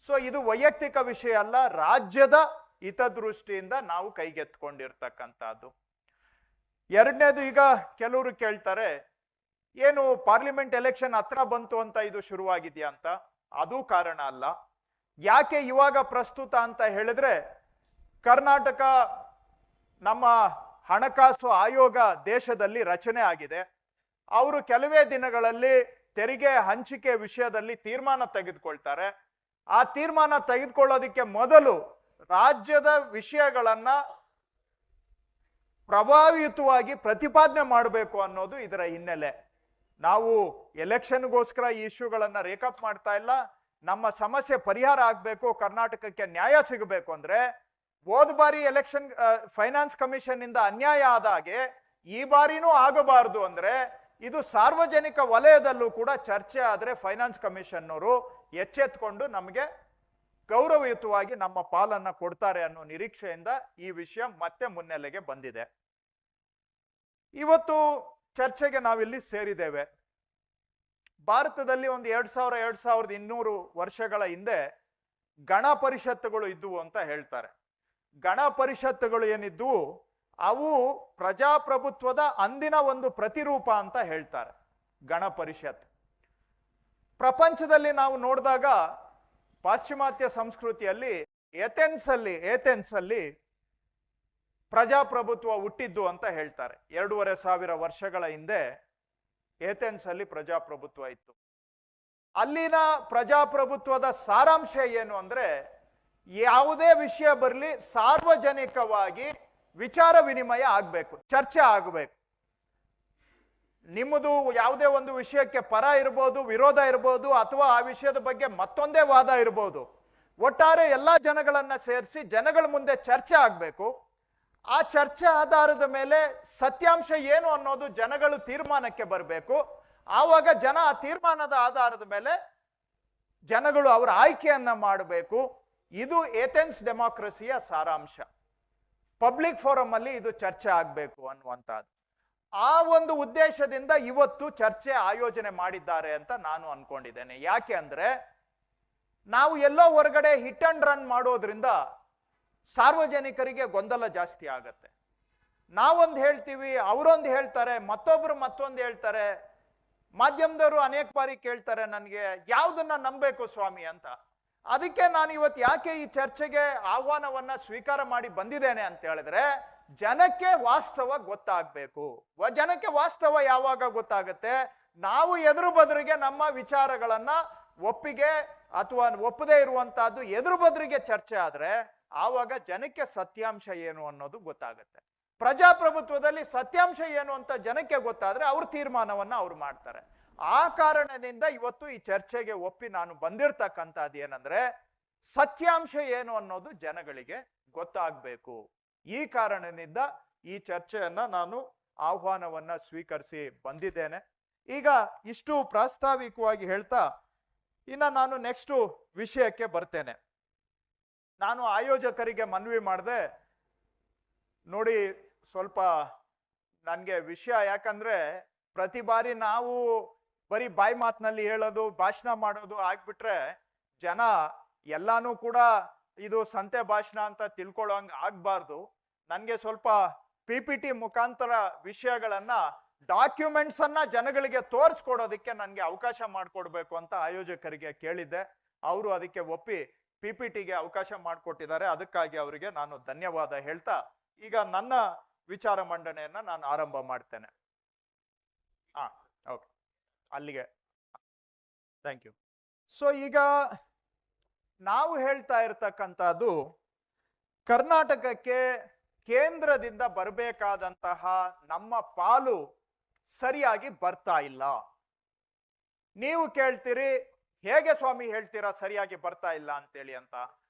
ಸೊ ಇದು ವೈಯಕ್ತಿಕ ವಿಷಯ ಅಲ್ಲ, ರಾಜ್ಯದ ಹಿತದೃಷ್ಟಿಯಿಂದ ನಾವು ಕೈಗೆತ್ಕೊಂಡಿರ್ತಕ್ಕಂಥದ್ದು. ಎರಡನೇದು, ಈಗ ಕೆಲವರು ಕೇಳ್ತಾರೆ ಏನು ಪಾರ್ಲಿಮೆಂಟ್ ಎಲೆಕ್ಷನ್ ಹತ್ರ ಬಂತು ಅಂತ ಇದು ಶುರುವಾಗಿದೆಯಾ ಅಂತ. ಅದು ಕಾರಣ ಅಲ್ಲ. ಯಾಕೆ ಇವಾಗ ಪ್ರಸ್ತುತ ಅಂತ ಹೇಳಿದ್ರೆ, ಕರ್ನಾಟಕ ನಮ್ಮ ಹಣಕಾಸು ಆಯೋಗ ದೇಶದಲ್ಲಿ ರಚನೆ ಆಗಿದೆ. ಅವರು ಕೆಲವೇ ದಿನಗಳಲ್ಲಿ ತೆರಿಗೆ ಹಂಚಿಕೆ ವಿಷಯದಲ್ಲಿ ತೀರ್ಮಾನ ತೆಗೆದುಕೊಳ್ತಾರೆ. ಆ ತೀರ್ಮಾನ ತೆಗೆದುಕೊಳ್ಳೋದಕ್ಕೆ ಮೊದಲು ರಾಜ್ಯದ ವಿಷಯಗಳನ್ನ ಪ್ರಭಾವಿತವಾಗಿ ಪ್ರತಿಪಾದನೆ ಮಾಡಬೇಕು ಅನ್ನೋದು ಇದರ ಹಿನ್ನೆಲೆ. ನಾವು ಎಲೆಕ್ಷನ್ಗೋಸ್ಕರ ಈ ಇಶ್ಯೂಗಳನ್ನ ರೇಕಪ್ ಮಾಡ್ತಾ ಇಲ್ಲ. ನಮ್ಮ ಸಮಸ್ಯೆ ಪರಿಹಾರ ಆಗಬೇಕು, ಕರ್ನಾಟಕಕ್ಕೆ ನ್ಯಾಯ ಸಿಗಬೇಕು ಅಂದ್ರೆ ಹೋದ ಬಾರಿ ಎಲೆಕ್ಷನ್ ಫೈನಾನ್ಸ್ ಕಮಿಷನ್ ಇಂದ ಅನ್ಯಾಯ ಆದ ಹಾಗೆ ಈ ಬಾರಿನೂ ಆಗಬಾರದು ಅಂದ್ರೆ ಇದು ಸಾರ್ವಜನಿಕ ವಲಯದಲ್ಲೂ ಕೂಡ ಚರ್ಚೆ ಆದ್ರೆ ಫೈನಾನ್ಸ್ ಕಮಿಷನ್ ಅವರು ಎಚ್ಚೆತ್ಕೊಂಡು ನಮಗೆ ಗೌರವಯುತವಾಗಿ ನಮ್ಮ ಪಾಲನ್ನ ಕೊಡ್ತಾರೆ ಅನ್ನೋ ನಿರೀಕ್ಷೆಯಿಂದ ಈ ವಿಷಯ ಮತ್ತೆ ಮುನ್ನೆಲೆಗೆ ಬಂದಿದೆ. ಇವತ್ತು ಚರ್ಚೆಗೆ ನಾವಿಲ್ಲಿ ಸೇರಿದ್ದೇವೆ. ಭಾರತದಲ್ಲಿ ಒಂದು 2200 ವರ್ಷಗಳ ಹಿಂದೆ ಗಣ ಪರಿಷತ್ತುಗಳು ಇದ್ದುವು ಅಂತ ಹೇಳ್ತಾರೆ. ಗಣ ಪರಿಷತ್ತುಗಳು ಏನಿದ್ವು ಅವು ಪ್ರಜಾಪ್ರಭುತ್ವದ ಅಂದಿನ ಒಂದು ಪ್ರತಿರೂಪ ಅಂತ ಹೇಳ್ತಾರೆ. ಗಣ ಪರಿಷತ್ ಪ್ರಪಂಚದಲ್ಲಿ ನಾವು ನೋಡಿದಾಗ ಪಾಶ್ಚಿಮಾತ್ಯ ಸಂಸ್ಕೃತಿಯಲ್ಲಿ ಏಥೆನ್ಸ್ ಅಲ್ಲಿ ಪ್ರಜಾಪ್ರಭುತ್ವ ಹುಟ್ಟಿದ್ದು ಅಂತ ಹೇಳ್ತಾರೆ. 2500 ವರ್ಷಗಳ ಹಿಂದೆ ಏಥೆನ್ಸ್ ಅಲ್ಲಿ ಪ್ರಜಾಪ್ರಭುತ್ವ ಇತ್ತು. ಅಲ್ಲಿನ ಪ್ರಜಾಪ್ರಭುತ್ವದ ಸಾರಾಂಶ ಏನು ಅಂದ್ರೆ ಯಾವುದೇ ವಿಷಯ ಬರಲಿ ಸಾರ್ವಜನಿಕವಾಗಿ ವಿಚಾರ ವಿನಿಮಯ ಆಗಬೇಕು, ಚರ್ಚೆ ಆಗಬೇಕು. ನಿಮ್ಮದು ಯಾವುದೇ ಒಂದು ವಿಷಯಕ್ಕೆ ಪರ ಇರ್ಬೋದು, ವಿರೋಧ ಇರ್ಬೋದು, ಅಥವಾ ಆ ವಿಷಯದ ಬಗ್ಗೆ ಮತ್ತೊಂದೇ ವಾದ ಇರ್ಬೋದು. ಒಟ್ಟಾರೆ ಎಲ್ಲಾ ಜನಗಳನ್ನ ಸೇರಿಸಿ ಜನಗಳ ಮುಂದೆ ಚರ್ಚೆ ಆಗಬೇಕು. ಆ ಚರ್ಚೆ ಆಧಾರದ ಮೇಲೆ ಸತ್ಯಾಂಶ ಏನು ಅನ್ನೋದು ಜನಗಳು ತೀರ್ಮಾನಕ್ಕೆ ಬರಬೇಕು. ಆವಾಗ ಜನ ಆ ತೀರ್ಮಾನದ ಆಧಾರದ ಮೇಲೆ ಜನಗಳು ಅವರ ಆಯ್ಕೆಯನ್ನ ಮಾಡಬೇಕು. ಇದು ಏಥೆನ್ಸ್ ಡೆಮಾಕ್ರಸಿಯ ಸಾರಾಂಶ. ಪಬ್ಲಿಕ್ ಫೋರಂ ಅಲ್ಲಿ ಇದು ಚರ್ಚೆ ಆಗಬೇಕು ಅನ್ನುವಂಥದ್ದು. ಆ ಒಂದು ಉದ್ದೇಶದಿಂದ ಇವತ್ತು ಚರ್ಚೆ ಆಯೋಜನೆ ಮಾಡಿದ್ದಾರೆ ಅಂತ ನಾನು ಅನ್ಕೊಂಡಿದ್ದೇನೆ. ಯಾಕೆ ಅಂದ್ರೆ ನಾವು ಎಲ್ಲೋ ಹೊರಗಡೆ ಹಿಟ್ ಅಂಡ್ ರನ್ ಮಾಡೋದ್ರಿಂದ ಸಾರ್ವಜನಿಕರಿಗೆ ಗೊಂದಲ ಜಾಸ್ತಿ ಆಗತ್ತೆ. ನಾವೊಂದು ಹೇಳ್ತೀವಿ, ಅವರೊಂದು ಹೇಳ್ತಾರೆ, ಮತ್ತೊಬ್ರು ಮತ್ತೊಂದು ಹೇಳ್ತಾರೆ. ಮಾಧ್ಯಮದವರು ಅನೇಕ ಬಾರಿ ಕೇಳ್ತಾರೆ ನನಗೆ ಯಾವುದನ್ನ ನಂಬಬೇಕು ಸ್ವಾಮಿ ಅಂತ. ಅದಕ್ಕೆ ನಾನು ಇವತ್ತು ಯಾಕೆ ಈ ಚರ್ಚೆಗೆ ಆಹ್ವಾನವನ್ನ ಸ್ವೀಕಾರ ಮಾಡಿ ಬಂದಿದ್ದೇನೆ ಅಂತ ಹೇಳಿದ್ರೆ ಜನಕ್ಕೆ ವಾಸ್ತವ ಗೊತ್ತಾಗಬೇಕು. ಜನಕ್ಕೆ ವಾಸ್ತವ ಯಾವಾಗ ಗೊತ್ತಾಗುತ್ತೆ? ನಾವು ಎದುರು ಬದುರಿಗೆ ನಮ್ಮ ವಿಚಾರಗಳನ್ನ ಒಪ್ಪಿಗೆ ಅಥವಾ ಒಪ್ಪದೇ ಇರುವಂತಹದ್ದು ಎದುರು ಬದುರಿಗೆ ಚರ್ಚೆ ಆದ್ರೆ ಆವಾಗ ಜನಕ್ಕೆ ಸತ್ಯಾಂಶ ಏನು ಅನ್ನೋದು ಗೊತ್ತಾಗುತ್ತೆ. ಪ್ರಜಾಪ್ರಭುತ್ವದಲ್ಲಿ ಸತ್ಯಾಂಶ ಏನು ಅಂತ ಜನಕ್ಕೆ ಗೊತ್ತಾದ್ರೆ ಅವ್ರ ತೀರ್ಮಾನವನ್ನ ಅವ್ರು ಮಾಡ್ತಾರೆ. ಆ ಕಾರಣದಿಂದ ಇವತ್ತು ಈ ಚರ್ಚೆಗೆ ಒಪ್ಪಿ ನಾನು ಬಂದಿರತಕ್ಕಂಥದ್ದು ಏನಂದ್ರೆ ಸತ್ಯಾಂಶ ಏನು ಅನ್ನೋದು ಜನಗಳಿಗೆ ಗೊತ್ತಾಗಬೇಕು. ಈ ಕಾರಣದಿಂದ ಈ ಚರ್ಚೆಯನ್ನ ನಾನು ಆಹ್ವಾನವನ್ನ ಸ್ವೀಕರಿಸಿ ಬಂದಿದ್ದೇನೆ. ಈಗ ಇಷ್ಟು ಪ್ರಾಸ್ತಾವಿಕವಾಗಿ ಹೇಳ್ತಾ ಇನ್ನ ನಾನು ನೆಕ್ಸ್ಟ್ ವಿಷಯಕ್ಕೆ ಬರ್ತೇನೆ. ನಾನು ಆಯೋಜಕರಿಗೆ ಮನವಿ ಮಾಡಿದೆ, ನೋಡಿ ಸ್ವಲ್ಪ ನನಗೆ ವಿಷಯ, ಯಾಕಂದ್ರೆ ಪ್ರತಿ ಬಾರಿ ನಾವು ಬರೀ ಬಾಯಿ ಮಾತಿನಲ್ಲಿ ಹೇಳೋದು, ಭಾಷಣ ಮಾಡೋದು ಆಗ್ಬಿಟ್ರೆ ಜನ ಎಲ್ಲಾನು ಕೂಡ ಇದು ಸಂತೆ ಭಾಷಣ ಅಂತ ತಿಳ್ಕೊಳ್ಳೋಂಗ ಆಗ್ಬಾರ್ದು. ನನಗೆ ಸ್ವಲ್ಪ PPT ಮುಖಾಂತರ ವಿಷಯಗಳನ್ನ ಡಾಕ್ಯುಮೆಂಟ್ಸ್ ಅನ್ನ ಜನಗಳಿಗೆ ತೋರಿಸ್ಕೊಡೋದಕ್ಕೆ ನನಗೆ ಅವಕಾಶ ಮಾಡಿಕೊಡ್ಬೇಕು ಅಂತ ಆಯೋಜಕರಿಗೆ ಕೇಳಿದ್ದೆ. ಅವರು ಅದಕ್ಕೆ ಒಪ್ಪಿ PPTಗೆ ಅವಕಾಶ ಮಾಡಿಕೊಟ್ಟಿದ್ದಾರೆ. ಅದಕ್ಕಾಗಿ ಅವರಿಗೆ ನಾನು ಧನ್ಯವಾದ ಹೇಳ್ತಾ ಈಗ ನನ್ನ ವಿಚಾರ ಮಂಡನೆಯನ್ನ ನಾನು ಆರಂಭ ಮಾಡ್ತೇನೆ. ಓಕೆ, ಅಲ್ಲಿಗೆ ಥ್ಯಾಂಕ್ ಯು. ಸೊ ಈಗ ನಾವು ಹೇಳ್ತಾ ಇರ್ತಕ್ಕಂಥದ್ದು ಕರ್ನಾಟಕಕ್ಕೆ ಕೇಂದ್ರದಿಂದ ಬರಬೇಕಾದಂತಹ ನಮ್ಮ ಪಾಲು ಸರಿಯಾಗಿ ಬರ್ತಾ ಇಲ್ಲ. ನೀವು ಕೇಳ್ತೀರಿ ಹೇಗೆ ಸ್ವಾಮಿ ಹೇಳ್ತೀರಾ ಸರಿಯಾಗಿ ಬರ್ತಾ ಇಲ್ಲ ಅಂತೇಳಿ ಅಂತ.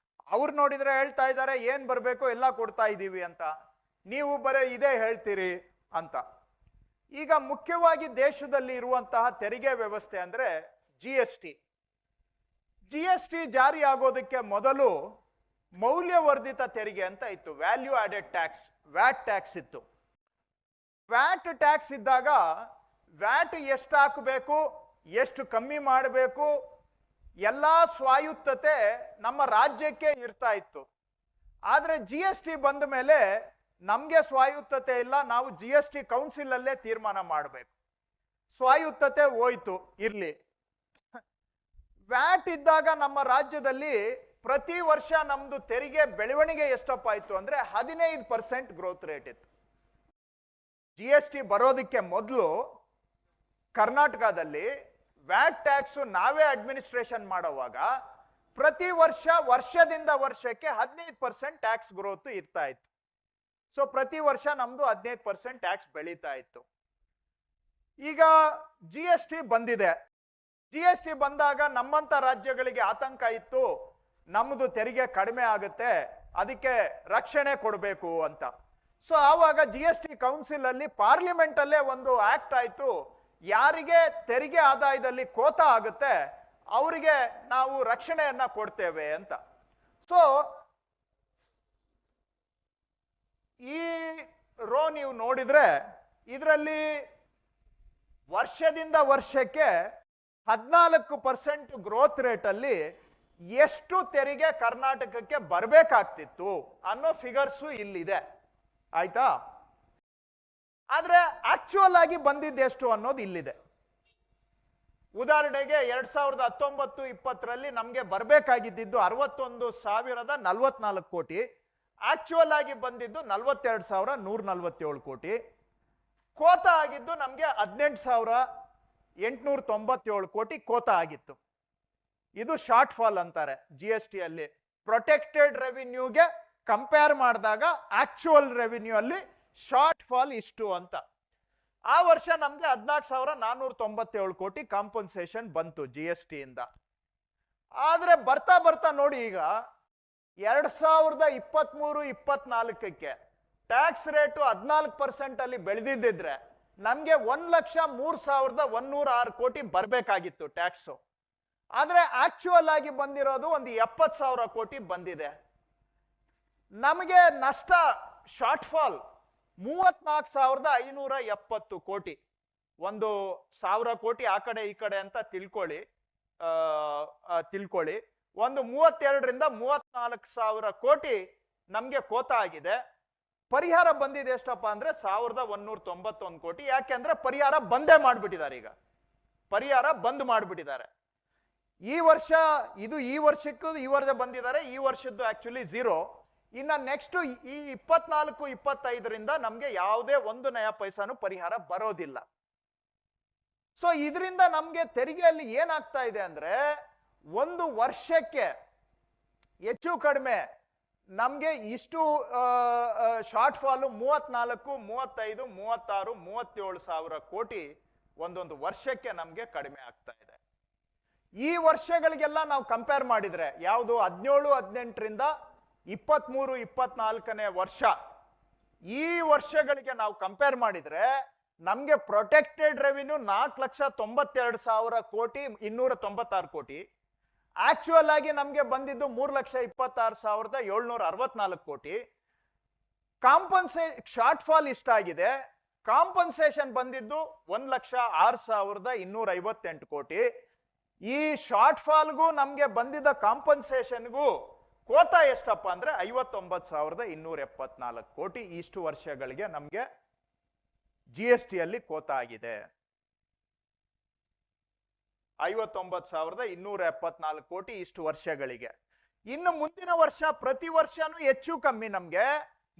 ಅವ್ರು ನೋಡಿದ್ರೆ ಹೇಳ್ತಾ ಇದ್ದಾರೆ ಏನ್ ಬರ್ಬೇಕು ಎಲ್ಲ ಕೊಡ್ತಾ ಇದ್ದೀವಿ ಅಂತ, ನೀವು ಬರೀ ಇದೇ ಹೇಳ್ತೀರಿ ಅಂತ. ಈಗ ಮುಖ್ಯವಾಗಿ ದೇಶದಲ್ಲಿ ಇರುವಂತಹ ತೆರಿಗೆ ವ್ಯವಸ್ಥೆ ಅಂದ್ರೆ GST ಜಾರಿ ಆಗೋದಕ್ಕೆ ಮೊದಲು ಮೌಲ್ಯವರ್ಧಿತ ತೆರಿಗೆ ಅಂತ ಇತ್ತು, value added tax, watt tax ಇತ್ತು. ವ್ಯಾಟ್ ಟ್ಯಾಕ್ಸ್ ಇದ್ದಾಗ ವ್ಯಾಟ್ ಎಷ್ಟು ಹಾಕಬೇಕು, ಎಷ್ಟು ಕಮ್ಮಿ ಮಾಡಬೇಕು, ಎಲ್ಲ ಸ್ವಾಯುತ್ತತೆ ನಮ್ಮ ರಾಜ್ಯಕ್ಕೆ ಇರ್ತಾ ಇತ್ತು. ಆದ್ರೆ GST ಬಂದ ಮೇಲೆ ನಮ್ಗೆ ಸ್ವಾಯುತ್ತತೆ ಇಲ್ಲ, ನಾವು GST ಕೌನ್ಸಿಲ್ ಅಲ್ಲೇ ತೀರ್ಮಾನ ಮಾಡಬೇಕು. ಸ್ವಾಯುತ್ತತೆ ಹೋಯ್ತು, ಇರ್ಲಿ. ವ್ಯಾಟ್ ಇದ್ದಾಗ ನಮ್ಮ ರಾಜ್ಯದಲ್ಲಿ ಪ್ರತಿ ವರ್ಷ ನಮ್ದು ತೆರಿಗೆ ಬೆಳವಣಿಗೆ ಎಷ್ಟಪ್ಪ ಆಯ್ತು ಅಂದ್ರೆ 15% ಗ್ರೋತ್ ರೇಟ್ ಇತ್ತು. GST ಬರೋದಕ್ಕೆ ಮೊದಲು ಕರ್ನಾಟಕದಲ್ಲಿ ವ್ಯಾಟ್ ಟ್ಯಾಕ್ಸ್ ನಾವೇ ಅಡ್ಮಿನಿಸ್ಟ್ರೇಷನ್ ಮಾಡೋವಾಗ ಪ್ರತಿ ವರ್ಷದಿಂದ ವರ್ಷಕ್ಕೆ 15% ಟ್ಯಾಕ್ಸ್ ಗ್ರೋತ್ ಇರ್ತಾ ಇತ್ತು. ಸೊ ಪ್ರತಿ ವರ್ಷ ನಮ್ದು 15% ಟ್ಯಾಕ್ಸ್ ಬೆಳೀತಾ ಇತ್ತು. ಈಗ GST ಬಂದಿದೆ. GST ಬಂದಾಗ ನಮ್ಮಂತ ರಾಜ್ಯಗಳಿಗೆ ಆತಂಕ ಇತ್ತು, ನಮ್ಮದು ತೆರಿಗೆ ಕಡಿಮೆ ಆಗುತ್ತೆ, ಅದಕ್ಕೆ ರಕ್ಷಣೆ ಕೊಡಬೇಕು ಅಂತ. ಸೊ ಆವಾಗ GST ಕೌನ್ಸಿಲ್ ಅಲ್ಲಿ ಪಾರ್ಲಿಮೆಂಟ್ ಅಲ್ಲೇ ಒಂದು ಆಕ್ಟ್ ಆಯ್ತು, ಯಾರಿಗೆ ತೆರಿಗೆ ಆದಾಯದಲ್ಲಿ ಕೋತ ಆಗುತ್ತೆ ಅವರಿಗೆ ನಾವು ರಕ್ಷಣೆಯನ್ನ ಕೊಡ್ತೇವೆ ಅಂತ. ಸೊ ಈ ರೋ ನೀವು ನೋಡಿದ್ರೆ ಇದರಲ್ಲಿ ವರ್ಷದಿಂದ ವರ್ಷಕ್ಕೆ 14% ಗ್ರೋತ್ ರೇಟ್ ಅಲ್ಲಿ ಎಷ್ಟು ತೆರಿಗೆ ಕರ್ನಾಟಕಕ್ಕೆ ಬರಬೇಕಾಗ್ತಿತ್ತು ಅನ್ನೋ ಫಿಗರ್ಸು ಇಲ್ಲಿದೆ, ಆಯ್ತಾ? ಆದ್ರೆ ಆಕ್ಚುಯಲ್ ಆಗಿ ಬಂದಿದ್ದು ಎಷ್ಟು ಅನ್ನೋದು ಇಲ್ಲಿದೆ. ಉದಾಹರಣೆಗೆ 2019-20 ನಮ್ಗೆ ಬರ್ಬೇಕಾಗಿದ್ದು 61,044 ಕೋಟಿ, ಆಕ್ಚುಯಲ್ ಆಗಿ ಬಂದಿದ್ದು 42,147 ಕೋಟಿ. ಕೋತ ಆಗಿದ್ದು ನಮ್ಗೆ 18,897 ಕೋಟಿ ಕೋತ ಆಗಿತ್ತು. ಇದು ಶಾರ್ಟ್ ಫಾಲ್ ಅಂತಾರೆ GST ಅಲ್ಲಿ. ಪ್ರೊಟೆಕ್ಟೆಡ್ ರೆವಿನ್ಯೂಗೆ ಕಂಪೇರ್ ಮಾಡಿದಾಗ ಆಕ್ಚುಯಲ್ ರೆವಿನ್ಯೂ ಅಲ್ಲಿ ಶಾರ್ಟ್ ಫಾಲ್ ಇಷ್ಟು ಅಂತ. ಆ ವರ್ಷ ನಮ್ಗೆ 14,497 ಕೋಟಿ ಕಾಂಪನ್ಸೇಷನ್ ಬಂತು GST ಇಂದ. ಆದ್ರೆ ಬರ್ತಾ ಬರ್ತಾ ನೋಡಿ, ಈಗ 2023-24ಕ್ಕೆ ಟ್ಯಾಕ್ಸ್ ರೇಟು 14% ಅಲ್ಲಿ ಬೆಳೆದಿದ್ದಿದ್ರೆ ನಮ್ಗೆ 1,03,106 ಕೋಟಿ ಬರ್ಬೇಕಾಗಿತ್ತು ಟ್ಯಾಕ್ಸ್. ಆದ್ರೆ ಆಕ್ಚುಯಲ್ ಆಗಿ ಬಂದಿರೋದು ಒಂದು 70,000 ಕೋಟಿ ಬಂದಿದೆ. ನಮಗೆ ನಷ್ಟ ಶಾರ್ಟ್ ಫಾಲ್ 34,570 ಕೋಟಿ. 1,000 ಕೋಟಿ ಆ ಕಡೆ ಈ ಕಡೆ ಅಂತ ತಿಳ್ಕೊಳ್ಳಿ. ಒಂದು 32,000-34,000 ಕೋಟಿ ನಮ್ಗೆ ಕೋತ ಆಗಿದೆ. ಪರಿಹಾರ ಬಂದಿದೆ ಎಷ್ಟಪ್ಪ ಅಂದ್ರೆ 1,191 ಕೋಟಿ. ಯಾಕೆಂದ್ರೆ ಪರಿಹಾರ ಬಂದೇ ಮಾಡ್ಬಿಟ್ಟಿದ್ದಾರೆ. ಈಗ ಪರಿಹಾರ ಬಂದ್ ಮಾಡ್ಬಿಟ್ಟಿದ್ದಾರೆ. ಈ ವರ್ಷ ಈ ವರ್ಷಕ್ಕೂ ಈ ವರ್ಷ ಬಂದಿದ್ದಾರೆ, ಈ ವರ್ಷದ್ದು ಆಕ್ಚುಲಿ 0. ಇನ್ನ ನೆಕ್ಸ್ಟ್ ಈ 24-25ರಿಂದ ನಮ್ಗೆ ಯಾವುದೇ 1 ನಯ ಪೈಸಾನು ಪರಿಹಾರ ಬರೋದಿಲ್ಲ. ಸೊ ಇದರಿಂದ ನಮ್ಗೆ ತೆರಿಗೆಯಲ್ಲಿ ಏನಾಗ್ತಾ ಇದೆ ಅಂದ್ರೆ, ಒಂದು ವರ್ಷಕ್ಕೆ ಹೆಚ್ಚು ಕಡಿಮೆ ನಮ್ಗೆ ಇಷ್ಟು ಶಾರ್ಟ್ ಫಾಲು 34, 35, 36, 37 ಸಾವಿರ ಕೋಟಿ ಒಂದೊಂದು ವರ್ಷಕ್ಕೆ ನಮ್ಗೆ ಕಡಿಮೆ ಆಗ್ತಾ ಇದೆ. ಈ ವರ್ಷಗಳಿಗೆಲ್ಲ ನಾವು ಕಂಪೇರ್ ಮಾಡಿದ್ರೆ, ಯಾವುದು 17-18ರಿಂದ 23-24ನೇ ವರ್ಷ, ಈ ವರ್ಷಗಳಿಗೆ ನಾವು ಕಂಪೇರ್ ಮಾಡಿದ್ರೆ ನಮ್ಗೆ ಪ್ರೊಟೆಕ್ಟೆಡ್ ರೆವಿನ್ಯೂ 4,92,000 ಕೋಟಿ 296 ಕೋಟಿ. ಆಕ್ಚುಯಲ್ ಆಗಿ ನಮ್ಗೆ ಬಂದಿದ್ದು 3,26,764 ಕೋಟಿ. ಶಾರ್ಟ್ ಫಾಲ್ ಇಷ್ಟ ಆಗಿದೆ. ಕಾಂಪನ್ಸೇಷನ್ ಬಂದಿದ್ದು 1,06,258 ಕೋಟಿ. ಈ ಶಾರ್ಟ್ ಫಾಲ್ಗೂ ನಮ್ಗೆ ಬಂದಿದ್ದ ಕಾಂಪನ್ಸೇಷನ್ಗೂ ಕೋತ ಎಷ್ಟಪ್ಪ ಅಂದ್ರೆ 59,274 ಕೋಟಿ. ಇಷ್ಟು ವರ್ಷಗಳಿಗೆ ನಮ್ಗೆ GST ಅಲ್ಲಿ ಕೋತ ಆಗಿದೆ 59,274 ಕೋಟಿ ಇಷ್ಟು ವರ್ಷಗಳಿಗೆ. ಇನ್ನು ಮುಂದಿನ ವರ್ಷ ಪ್ರತಿ ವರ್ಷನೂ ಹೆಚ್ಚು ಕಮ್ಮಿ ನಮ್ಗೆ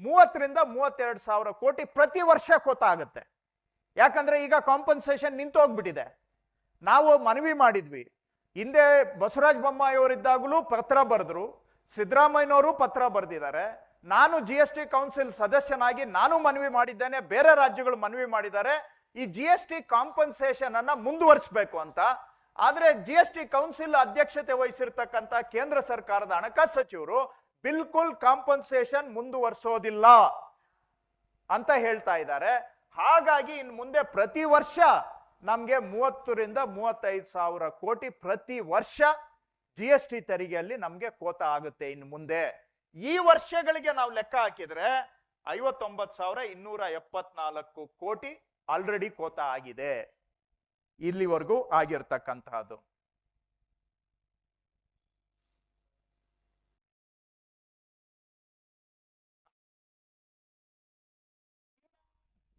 30,000-32,000 ಕೋಟಿ ಪ್ರತಿ ವರ್ಷ ಕೋತ ಆಗುತ್ತೆ. ಯಾಕಂದ್ರೆ ಈಗ ಕಾಂಪನ್ಸೇಷನ್ ನಿಂತು ಹೋಗ್ಬಿಟ್ಟಿದೆ. ನಾವು ಮನವಿ ಮಾಡಿದ್ವಿ ಹಿಂದೆ, ಬಸವರಾಜ ಬೊಮ್ಮಾಯಿ ಅವರಿದ್ದಾಗಲೂ ಪತ್ರ ಬರೆದ್ರು, ಸಿದ್ದರಾಮಯ್ಯನವರು ಪತ್ರ ಬರೆದಿದ್ದಾರೆ, ನಾನು GST ಕೌನ್ಸಿಲ್ ಸದಸ್ಯನಾಗಿ ನಾನು ಮನವಿ ಮಾಡಿದ್ದೇನೆ, ಬೇರೆ ರಾಜ್ಯಗಳು ಮನವಿ ಮಾಡಿದ್ದಾರೆ ಈ GST ಕಾಂಪನ್ಸೇಷನ್ ಅನ್ನ ಮುಂದುವರಿಸಬೇಕು ಅಂತ. ಆದ್ರೆ GST ಕೌನ್ಸಿಲ್ ಅಧ್ಯಕ್ಷತೆ ವಹಿಸಿರ್ತಕ್ಕಂಥ ಕೇಂದ್ರ ಸರ್ಕಾರದ ಹಣಕಾಸು ಸಚಿವರು ಬಿಲ್ಕುಲ್ ಕಾಂಪನ್ಸೇಷನ್ ಮುಂದುವರಿಸೋದಿಲ್ಲ ಅಂತ ಹೇಳ್ತಾ ಇದ್ದಾರೆ. ಹಾಗಾಗಿ ಇನ್ನು ಮುಂದೆ ಪ್ರತಿ ವರ್ಷ ನಮ್ಗೆ 30,000-35,000 ಕೋಟಿ ಪ್ರತಿ ವರ್ಷ GST ತೆರಿಗೆಯಲ್ಲಿ ನಮ್ಗೆ ಕೋತ ಆಗುತ್ತೆ. ಇನ್ನು ಮುಂದೆ ಈ ವರ್ಷಗಳಿಗೆ ನಾವು ಲೆಕ್ಕ ಹಾಕಿದ್ರೆ 59,274 ಕೋಟಿ ಆಲ್ರೆಡಿ ಕೋತ ಆಗಿದೆ ಇಲ್ಲಿವರೆಗೂ ಆಗಿರ್ತಕ್ಕಂತಹದ್ದು.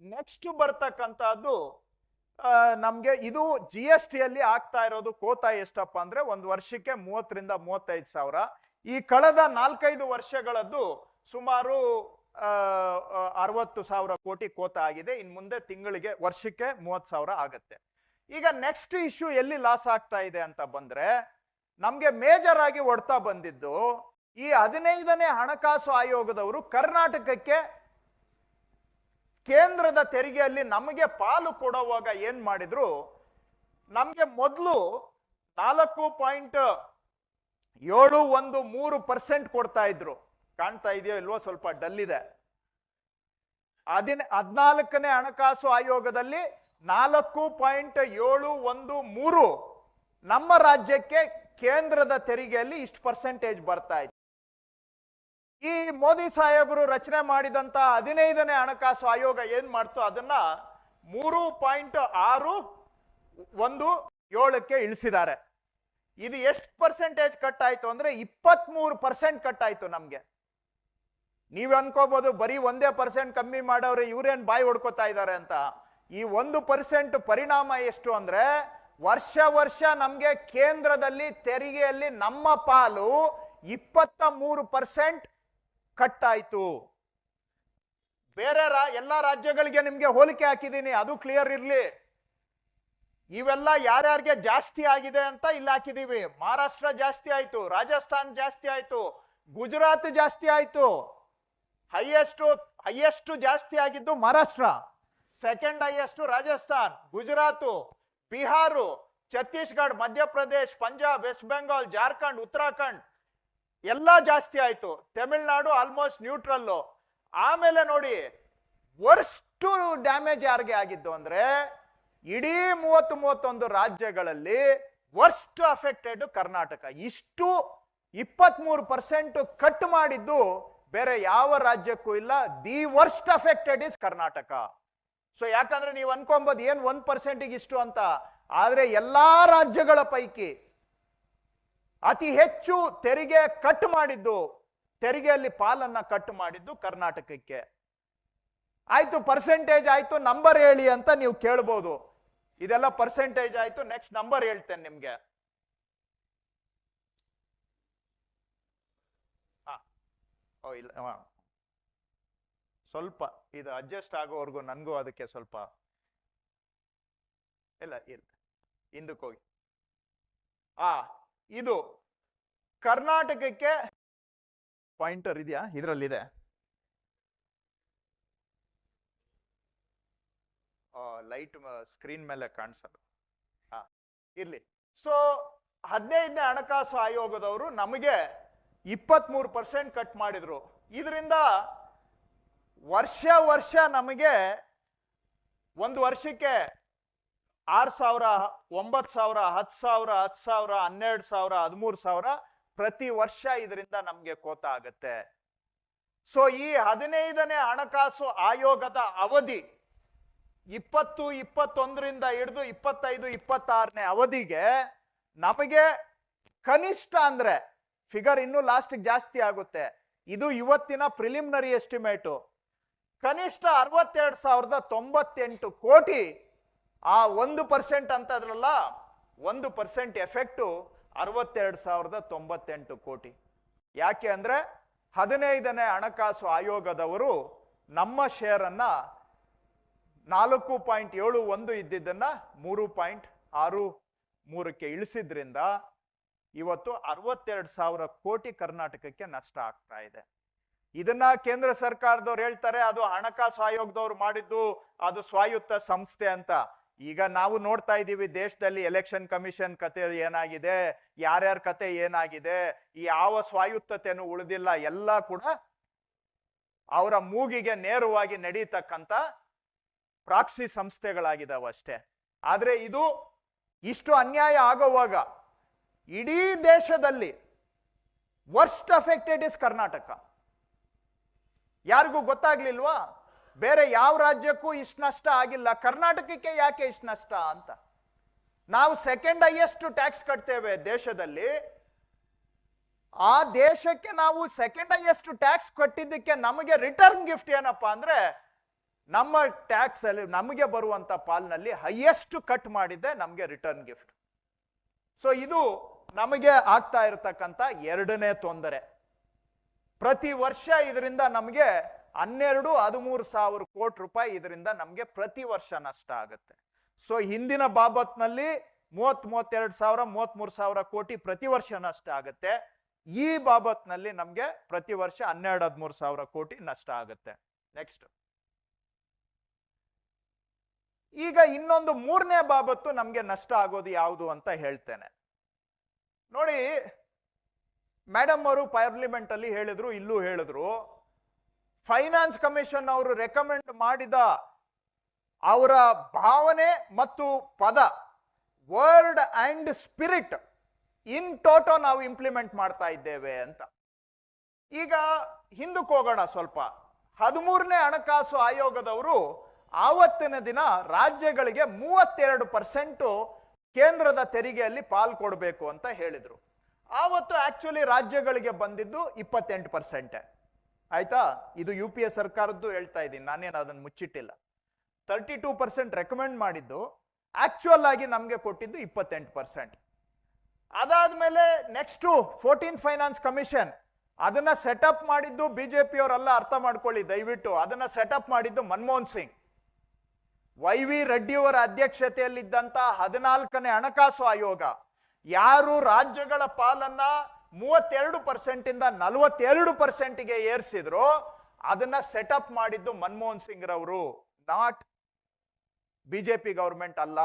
ನೆಕ್ಸ್ಟ್ ಬರ್ತಕ್ಕಂಥದ್ದು ನಮ್ಗೆ ಇದು GST ಅಲ್ಲಿ ಆಗ್ತಾ ಇರೋದು ಕೋತ ಎಷ್ಟಪ್ಪ ಅಂದ್ರೆ ಒಂದು ವರ್ಷಕ್ಕೆ 30,000-35,000. ಈ ಕಳೆದ 4-5 ವರ್ಷಗಳದ್ದು ಸುಮಾರು 60,000 ಕೋಟಿ ಕೋತ ಆಗಿದೆ. ಇನ್ ಮುಂದೆ ತಿಂಗಳಿಗೆ ವರ್ಷಕ್ಕೆ 30,000 ಆಗತ್ತೆ. ಈಗ ನೆಕ್ಸ್ಟ್ ಇಶ್ಯೂ ಎಲ್ಲಿ ಲಾಸ್ ಆಗ್ತಾ ಇದೆ ಅಂತ ಬಂದ್ರೆ, ನಮ್ಗೆ ಮೇಜರ್ ಆಗಿ ಹೊಡ್ತಾ ಬಂದಿದ್ದು ಈ 15ನೇ ಹಣಕಾಸು ಆಯೋಗದವರು ಕರ್ನಾಟಕಕ್ಕೆ ಕೇಂದ್ರದ ತೆರಿಗೆಯಲ್ಲಿ ನಮಗೆ ಪಾಲು ಕೊಡುವಾಗ ಏನ್ ಮಾಡಿದ್ರು, ನಮ್ಗೆ ಮೊದಲು 4.713% ಕೊಡ್ತಾ ಇದ್ರು. ಕಾಣ್ತಾ ಇದೆಯೋ ಇಲ್ವೋ, ಸ್ವಲ್ಪ ಡಲ್ ಇದೆ. 14ನೇ ಹಣಕಾಸು ಆಯೋಗದಲ್ಲಿ 4.713 ನಮ್ಮ ರಾಜ್ಯಕ್ಕೆ ಕೇಂದ್ರದ ತೆರಿಗೆಯಲ್ಲಿ ಇಷ್ಟು ಪರ್ಸೆಂಟೇಜ್ ಬರ್ತಾ ಇತ್ತು. ಈ ಮೋದಿ ಸಾಹೇಬರು ರಚನೆ ಮಾಡಿದಂತ 15ನೇ ಹಣಕಾಸು ಆಯೋಗ ಏನ್ ಮಾಡ್ತು, ಅದನ್ನ 3.617ಕ್ಕೆ ಇಳಿಸಿದ್ದಾರೆ. ಇದು ಎಷ್ಟು ಪರ್ಸೆಂಟೇಜ್ ಕಟ್ ಆಯ್ತು ಅಂದ್ರೆ 23% ಕಟ್ ಆಯ್ತು ನಮ್ಗೆ. ನೀವ್ ಅನ್ಕೋಬಹುದು ಬರೀ 1% ಕಮ್ಮಿ ಮಾಡವ್ರೆ, ಇವ್ರೇನ್ ಬಾಯಿ ಹೊಡ್ಕೋತಾ ಇದ್ದಾರೆ ಅಂತ. ಈ 1% ಪರಿಣಾಮ ಎಷ್ಟು ಅಂದ್ರೆ ವರ್ಷ ನಮ್ಗೆ ಕೇಂದ್ರದಲ್ಲಿ ತೆರಿಗೆಯಲ್ಲಿ ನಮ್ಮ ಪಾಲು 23% ಕಟ್ ಆಯ್ತು. ಬೇರೆ ಎಲ್ಲಾ ರಾಜ್ಯಗಳಿಗೆ ನಿಮ್ಗೆ ಹೋಲಿಕೆ ಹಾಕಿದೀನಿ, ಅದು ಕ್ಲಿಯರ್ ಇರ್ಲಿ. ಇವೆಲ್ಲ ಯಾರ್ಯಾರಿಗೆ ಜಾಸ್ತಿ ಆಗಿದೆ ಅಂತ ಇಲ್ಲಿ ಹಾಕಿದೀವಿ. ಮಹಾರಾಷ್ಟ್ರ ಜಾಸ್ತಿ ಆಯ್ತು, ರಾಜಸ್ಥಾನ್ ಜಾಸ್ತಿ ಆಯ್ತು, ಗುಜರಾತ್ ಜಾಸ್ತಿ ಆಯ್ತು. ಹೈಯೆಸ್ಟ್ ಜಾಸ್ತಿ ಆಗಿದ್ದು Maharashtra, second highest Rajasthan, Gujarat, Bihar, Chhattisgarh, Madhya Pradesh, Punjab, West Bengal, Jharkhand, Uttarakhand ಎಲ್ಲ ಜಾಸ್ತಿ ಆಯ್ತು. Tamil Nadu almost neutral. ಆಮೇಲೆ ನೋಡಿ ವರ್ಸ್ಟ್ ಡ್ಯಾಮೇಜ್ ಯಾರಿಗೆ ಆಗಿದ್ದು ಅಂದ್ರೆ ಇಡೀ 30-31 ರಾಜ್ಯಗಳಲ್ಲಿ ವರ್ಸ್ಟ್ ಅಫೆಕ್ಟೆಡ್ ಕರ್ನಾಟಕ. ಇಷ್ಟು 23% ಕಟ್ ಮಾಡಿದ್ದು ಬೇರೆ ಯಾವ ರಾಜ್ಯಕ್ಕೂ ಇಲ್ಲ. The worst affected is Karnataka. So ಯಾಕಂದ್ರೆ ನೀವು ಅನ್ಕೊಂಬೋದು ಏನ್ 1% ಇಷ್ಟು ಅಂತ, ಆದ್ರೆ ಎಲ್ಲಾ ರಾಜ್ಯಗಳ ಪೈಕಿ ಅತಿ ಹೆಚ್ಚು ತೆರಿಗೆ ಕಟ್ ಮಾಡಿದ್ದು, ತೆರಿಗೆಯಲ್ಲಿ ಪಾಲನ್ನ ಕಟ್ ಮಾಡಿದ್ದು ಕರ್ನಾಟಕಕ್ಕೆ. ಆಯ್ತು, ಪರ್ಸೆಂಟೇಜ್ ಆಯ್ತು, ನಂಬರ್ ಹೇಳಿ ಅಂತ ನೀವು ಕೇಳ್ಬೋದು. ಇದೆಲ್ಲ ಪರ್ಸೆಂಟೇಜ್ ಆಯ್ತು, ನೆಕ್ಸ್ಟ್ ನಂಬರ್ ಹೇಳ್ತೇನೆ ನಿಮ್ಗೆ. ಇಲ್ಲ, ಸ್ವಲ್ಪ ಇದು ಅಡ್ಜಸ್ಟ್ ಆಗೋವರೆಗೂ ನನ್ಗೂ ಅದಕ್ಕೆ ಸ್ವಲ್ಪ ಇಲ್ಲ ಹಿಂದಕ್ಕೆ ಹೋಗಿ. ಇದು ಕರ್ನಾಟಕಕ್ಕೆ ಪಾಯಿಂಟರ್ ಇದೆಯಾ? ಇದರಲ್ಲಿದೆ. ಲೈಟ್ ಸ್ಕ್ರೀನ್ ಮೇಲೆ ಕಾಣಿಸಲ್ಲ, ಇರ್ಲಿ. ಸೊ 15ನೇ ಹಣಕಾಸು ಆಯೋಗದವರು ನಮಗೆ 23% ಕಟ್ ಮಾಡಿದ್ರು. ಇದರಿಂದ ವರ್ಷ ನಮಗೆ ಒಂದು ವರ್ಷಕ್ಕೆ 6,000, 9,000, 10,000, 10,000, 12,000, 13,000 ಪ್ರತಿ ವರ್ಷ ಇದರಿಂದ ನಮ್ಗೆ ಕೋತ ಆಗತ್ತೆ. ಸೊ ಈ 15ನೇ ಹಣಕಾಸು ಆಯೋಗದ ಅವಧಿ 2021ರಿಂದ ಹಿಡಿದು 25-26ನೇ ಅವಧಿಗೆ ನಮಗೆ ಕನಿಷ್ಠ ಅಂದ್ರೆ ಫಿಗರ್ ಇನ್ನೂ ಲಾಸ್ಟ್ ಜಾಸ್ತಿ ಆಗುತ್ತೆ. ಇದು ಇವತ್ತಿನ ಪ್ರಿಲಿಮಿನರಿ ಎಸ್ಟಿಮೇಟು. ಕನಿಷ್ಠ 62,098 ಕೋಟಿ. ಆ 1% ಅಂತದ್ರಲ್ಲ, 1% ಎಫೆಕ್ಟು 62,098 ಕೋಟಿ. ಯಾಕೆ ಅಂದ್ರೆ 15ನೇ ಹಣಕಾಸು ಆಯೋಗದವರು ನಮ್ಮ ಶೇರನ್ನ 4.71 ಇದ್ದಿದ್ದನ್ನ 3.63ಕ್ಕೆ ಇಳಿಸಿದ್ರಿಂದ ಇವತ್ತು 62,000 ಕೋಟಿ ಕರ್ನಾಟಕಕ್ಕೆ ನಷ್ಟ ಆಗ್ತಾ ಇದೆ. ಇದನ್ನ ಕೇಂದ್ರ ಸರ್ಕಾರದವ್ರು ಹೇಳ್ತಾರೆ ಅದು ಹಣಕಾಸು ಆಯೋಗದವ್ರು ಮಾಡಿದ್ದು, ಅದು ಸ್ವಾಯತ್ತ ಸಂಸ್ಥೆ ಅಂತ. ಈಗ ನಾವು ನೋಡ್ತಾ ಇದ್ದೀವಿ ದೇಶದಲ್ಲಿ ಎಲೆಕ್ಷನ್ ಕಮಿಷನ್ ಕತೆ ಏನಾಗಿದೆ, ಯಾರ್ಯಾರ ಕತೆ ಏನಾಗಿದೆ, ಯಾವ ಸ್ವಾಯತ್ತತೆನೂ ಉಳಿದಿಲ್ಲ. ಎಲ್ಲ ಕೂಡ ಅವರ ಮೂಗಿಗೆ ನೇರವಾಗಿ ನಡೀತಕ್ಕಂಥ ಪ್ರಾಕ್ಸಿ ಸಂಸ್ಥೆಗಳಾಗಿದ್ದಾವಷ್ಟೇ. ಆದ್ರೆ ಇದು ಇಷ್ಟು ಅನ್ಯಾಯ ಆಗುವಾಗ ಇಡೀ ದೇಶದಲ್ಲಿ ವರ್ಸ್ಟ್ ಅಫೆಕ್ಟೆಡ್ ಇಸ್ ಕರ್ನಾಟಕ. ಯಾರಿಗೂ ಗೊತ್ತಾಗ್ಲಿಲ್ವಾ? ಬೇರೆ ಯಾವ ರಾಜ್ಯಕ್ಕೂ ಇಷ್ಟು ನಷ್ಟ ಆಗಿಲ್ಲ, ಕರ್ನಾಟಕಕ್ಕೆ ಯಾಕೆ ಇಷ್ಟು ನಷ್ಟ ಅಂತ. ನಾವು ಸೆಕೆಂಡ್ ಹೈಯೆಸ್ಟ್ ಟ್ಯಾಕ್ಸ್ ಕಟ್ತೇವೆ ದೇಶದಲ್ಲಿ. ಆ ದೇಶಕ್ಕೆ ನಾವು ಸೆಕೆಂಡ್ ಹೈಯೆಸ್ಟ್ ಟ್ಯಾಕ್ಸ್ ಕಟ್ಟಿದ್ದಕ್ಕೆ ನಮಗೆ ರಿಟರ್ನ್ ಗಿಫ್ಟ್ ಏನಪ್ಪಾ ಅಂದ್ರೆ ನಮ್ಮ ಟ್ಯಾಕ್ಸ್ ಅಲ್ಲಿ ನಮಗೆ ಬರುವಂತ ಪಾಲ್ನಲ್ಲಿ ಹೈಯೆಸ್ಟ್ ಕಟ್ ಮಾಡಿದ್ದೆ ನಮಗೆ ರಿಟರ್ನ್ ಗಿಫ್ಟ್. ಸೊ ಇದು ನಮಗೆ ಆಗ್ತಾ ಇರತಕ್ಕಂತ ಎರಡನೇ ತೊಂದರೆ. ಪ್ರತಿ ವರ್ಷ ಇದರಿಂದ ನಮಗೆ 12-13 ಸಾವಿರ ಕೋಟಿ ರೂಪಾಯಿ ಇದರಿಂದ ನಮಗೆ ಪ್ರತಿ ವರ್ಷ ನಷ್ಟ ಆಗುತ್ತೆ. ಸೊ ಹಿಂದಿನ ಬಾಬತ್ನಲ್ಲಿ 32 ಸಾವಿರ 33 ಸಾವಿರ ಕೋಟಿ ಪ್ರತಿ ವರ್ಷ ನಷ್ಟ ಆಗುತ್ತೆ. ಈ ಬಾಬತ್ನಲ್ಲಿ ನಮ್ಗೆ ಪ್ರತಿ ವರ್ಷ 12-13 ಸಾವಿರ ಕೋಟಿ ನಷ್ಟ ಆಗುತ್ತೆ. ನೆಕ್ಸ್ಟ್, ಈಗ ಇನ್ನೊಂದು 3ನೇ ಬಾಬತ್ತು ನಮ್ಗೆ ನಷ್ಟ ಆಗೋದು ಯಾವುದು ಅಂತ ಹೇಳ್ತೇನೆ ನೋಡಿ. ಮೇಡಮ್ ಅವರು ಪಾರ್ಲಿಮೆಂಟ್ ಅಲ್ಲಿ ಹೇಳಿದ್ರು, ಇಲ್ಲೂ ಹೇಳಿದ್ರು, ಫೈನಾನ್ಸ್ ಕಮಿಷನ್ ಅವರು ರೆಕಮೆಂಡ್ ಮಾಡಿದ ಅವರ ಭಾವನೆ ಮತ್ತು ಪದ, word and spirit in Toto ನಾವು ಇಂಪ್ಲಿಮೆಂಟ್ ಮಾಡ್ತಾ ಇದ್ದೇವೆ ಅಂತ. ಈಗ ಹಿಂದಕ್ಕೆ ಹೋಗೋಣ ಸ್ವಲ್ಪ. 13ನೇ ಹಣಕಾಸು ಆಯೋಗದವರು ಆವತ್ತಿನ ದಿನ ರಾಜ್ಯಗಳಿಗೆ 32% ಕೇಂದ್ರದ ತೆರಿಗೆಯಲ್ಲಿ ಪಾಲ್ ಕೊಡಬೇಕು ಅಂತ ಹೇಳಿದ್ರು. ಆವತ್ತು ಆಕ್ಚುಲಿ ರಾಜ್ಯಗಳಿಗೆ ಬಂದಿದ್ದು 28%. ಆಯ್ತಾ? ಇದು UPA ಸರ್ಕಾರದ್ದು ಹೇಳ್ತಾ ಇದ್ದೀನಿ, ನಾನೇನು ಅದನ್ನು ಮುಚ್ಚಿಟ್ಟಿಲ್ಲ. 32% ರೆಕಮೆಂಡ್ ಮಾಡಿದ್ದು, ಆಕ್ಚುಯಲ್ ಆಗಿ ನಮ್ಗೆ ಕೊಟ್ಟಿದ್ದು 28%. ಅದಾದ್ಮೇಲೆ ನೆಕ್ಸ್ಟ್ 14th ಫೈನಾನ್ಸ್ ಕಮಿಷನ್, ಅದನ್ನ ಸೆಟಪ್ ಮಾಡಿದ್ದು ಬಿಜೆಪಿ ಅವರೆಲ್ಲ, ಅರ್ಥ ಮಾಡ್ಕೊಳ್ಳಿ ದಯವಿಟ್ಟು. ಅದನ್ನ ಸೆಟಪ್ ಮಾಡಿದ್ದು ಮನಮೋಹನ್ ಸಿಂಗ್. YV ರೆಡ್ಡಿಯವರ ಅಧ್ಯಕ್ಷತೆಯಲ್ಲಿದ್ದಂತ 14ನೇ ಹಣಕಾಸು ಆಯೋಗ ಯಾರು ರಾಜ್ಯಗಳ ಪಾಲನ್ನ 32% ಇಂದ 42%ಗೆ ಏರಿಸಿದ್ರು, ಅದನ್ನ ಸೆಟಪ್ ಮಾಡಿದ್ದು ಮನಮೋಹನ್ ಸಿಂಗ್ ರವರು, ನಾಟ್ ಬಿಜೆಪಿ ಗವರ್ಮೆಂಟ್ ಅಲ್ಲ.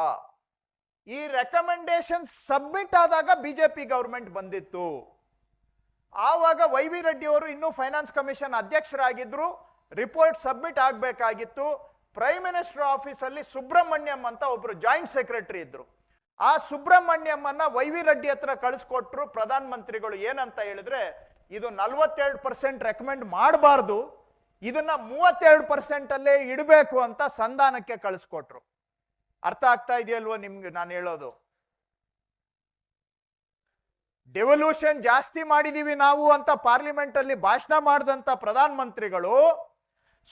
ಈ ರೆಕಮೆಂಡೇಶನ್ ಸಬ್ಮಿಟ್ ಆದಾಗ ಬಿಜೆಪಿ ಗವರ್ಮೆಂಟ್ ಬಂದಿತ್ತು. ಆವಾಗ YV ರೆಡ್ಡಿ ಅವರು ಇನ್ನೂ ಫೈನಾನ್ಸ್ ಕಮಿಷನ್ ಅಧ್ಯಕ್ಷರಾಗಿದ್ರು, ರಿಪೋರ್ಟ್ ಸಬ್ಮಿಟ್ ಆಗಬೇಕಾಗಿತ್ತು. ಪ್ರೈಮ್ ಮಿನಿಸ್ಟರ್ ಆಫೀಸ್ ಅಲ್ಲಿ ಸುಬ್ರಹ್ಮಣ್ಯಂ ಅಂತ ಒಬ್ರು ಜಾಯಿಂಟ್ ಸೆಕ್ರೆಟರಿ ಇದ್ರು. ಆ ಸುಬ್ರಹ್ಮಣ್ಯಂ ಅನ್ನ YV ರೆಡ್ಡಿ ಹತ್ರ ಕಳಿಸ್ಕೊಟ್ರು ಪ್ರಧಾನ ಮಂತ್ರಿಗಳು. ಏನಂತ ಹೇಳಿದ್ರೆ, ಇದು 42% ರೆಕಮೆಂಡ್ ಮಾಡಬಾರ್ದು, ಇದನ್ನ 32% ಅಲ್ಲೇ ಇಡಬೇಕು ಅಂತ ಸಂಧಾನಕ್ಕೆ ಕಳಿಸ್ಕೊಟ್ರು. ಅರ್ಥ ಆಗ್ತಾ ಇದೆಯಲ್ವೋ ನಿಮ್ಗೆ ನಾನು ಹೇಳೋದು? ಡೆವಲ್ಯೂಷನ್ ಜಾಸ್ತಿ ಮಾಡಿದೀವಿ ನಾವು ಅಂತ ಪಾರ್ಲಿಮೆಂಟ್ ಅಲ್ಲಿ ಭಾಷಣ ಮಾಡಿದಂತ ಪ್ರಧಾನ ಮಂತ್ರಿಗಳು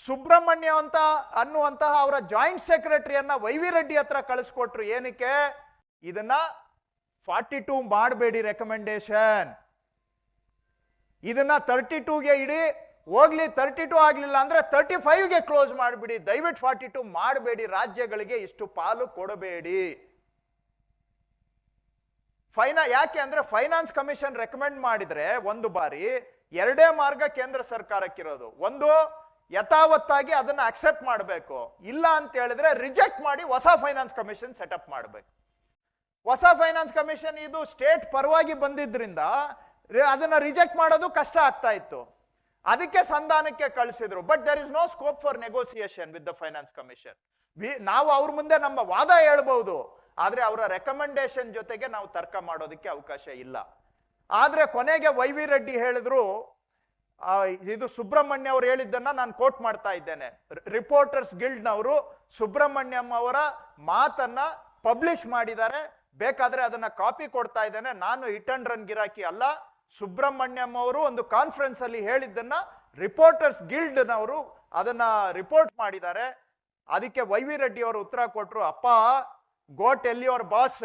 ಸುಬ್ರಹ್ಮಣ್ಯ ಅಂತ ಅನ್ನುವಂತಹ ಅವರ ಜಾಯಿಂಟ್ ಸೆಕ್ರೆಟರಿಯನ್ನ YV ರೆಡ್ಡಿ ಹತ್ರ ಕಳಿಸ್ಕೊಟ್ರು. ಏನಕ್ಕೆ? ಇದನ್ನ 42 ಮಾಡಬೇಡಿ ರೆಕಮೆಂಡೇಶನ್, ಇದನ್ನ 32ಗೆ ಇಡಿ, ಹೋಗ್ಲಿ 32 ಆಗ್ಲಿಲ್ಲ ಅಂದ್ರೆ 35ಗೆ ಕ್ಲೋಸ್ ಮಾಡಿಬಿಡಿ, ದಯವಿಟ್ಟು 42 ಮಾಡಬೇಡಿ, ರಾಜ್ಯಗಳಿಗೆ ಇಷ್ಟು ಪಾಲು ಕೊಡಬೇಡಿ. ಯಾಕೆ ಅಂದ್ರೆ ಫೈನಾನ್ಸ್ ಕಮಿಷನ್ ರೆಕಮೆಂಡ್ ಮಾಡಿದ್ರೆ ಒಂದು ಬಾರಿ 2 ಮಾರ್ಗ ಕೇಂದ್ರ ಸರ್ಕಾರಕ್ಕಿರೋದು. ಒಂದು, ಯಥಾವತ್ತಾಗಿ ಅದನ್ನ ಅಕ್ಸೆಪ್ಟ್ ಮಾಡಬೇಕು, ಇಲ್ಲ ಅಂತ ಹೇಳಿದ್ರೆ ರಿಜೆಕ್ಟ್ ಮಾಡಿ ಹೊಸ ಫೈನಾನ್ಸ್ ಕಮಿಷನ್ ಸೆಟಪ್ ಮಾಡಬೇಕು. ಹೊಸ ಫೈನಾನ್ಸ್ ಕಮಿಷನ್ ಇದು ಸ್ಟೇಟ್ ಪರವಾಗಿ ಬಂದಿದ್ರಿಂದ ಅದನ್ನ ರಿಜೆಕ್ಟ್ ಮಾಡೋದು ಕಷ್ಟ ಆಗ್ತಾ ಇತ್ತು. ಅದಕ್ಕೆ ಸಂಧಾನಕ್ಕೆ ಕಳಿಸಿದ್ರು. But there is no scope for negotiation with the finance commission. ನಾವು ಅವ್ರ ಮುಂದೆ ನಮ್ಮ ವಾದ ಹೇಳ್ಬಹುದು, ಆದ್ರೆ ಅವರ ರೆಕಮೆಂಡೇಶನ್ ಜೊತೆಗೆ ನಾವು ತರ್ಕ ಮಾಡೋದಕ್ಕೆ ಅವಕಾಶ ಇಲ್ಲ. ಆದ್ರೆ ಕೊನೆಗೆ YV ರೆಡ್ಡಿ ಹೇಳಿದ್ರು, ಇದು ಸುಬ್ರಹ್ಮಣ್ಯ ಅವರು ಹೇಳಿದ್ದನ್ನ ನಾನು ಕೋಟ್ ಮಾಡ್ತಾ ಇದ್ದೇನೆ. ರಿಪೋರ್ಟರ್ಸ್ ಗಿಲ್ಡ್ ನವರು ಸುಬ್ರಹ್ಮಣ್ಯಂ ಅವರ ಮಾತನ್ನ ಪಬ್ಲಿಷ್ ಮಾಡಿದ್ದಾರೆ, ಬೇಕಾದ್ರೆ ಅದನ್ನ ಕಾಪಿ ಕೊಡ್ತಾ ಇದ್ದೇನೆ. ನಾನು ಹಿಟ್ ಅಂಡ್ ರನ್ ಗಿರಾಕಿ ಅಲ್ಲ. ಸುಬ್ರಹ್ಮಣ್ಯಂ ಅವರು ಒಂದು ಕಾನ್ಫರೆನ್ಸ್ ಅಲ್ಲಿ ಹೇಳಿದ್ದನ್ನ ರಿಪೋರ್ಟರ್ಸ್ ಗಿಲ್ಡ್ ನವರು ಅದನ್ನ ರಿಪೋರ್ಟ್ ಮಾಡಿದ್ದಾರೆ. ಅದಕ್ಕೆ YV ರೆಡ್ಡಿ ಅವರು ಉತ್ತರ ಕೊಟ್ರು, ಅಪ್ಪ, go tell your boss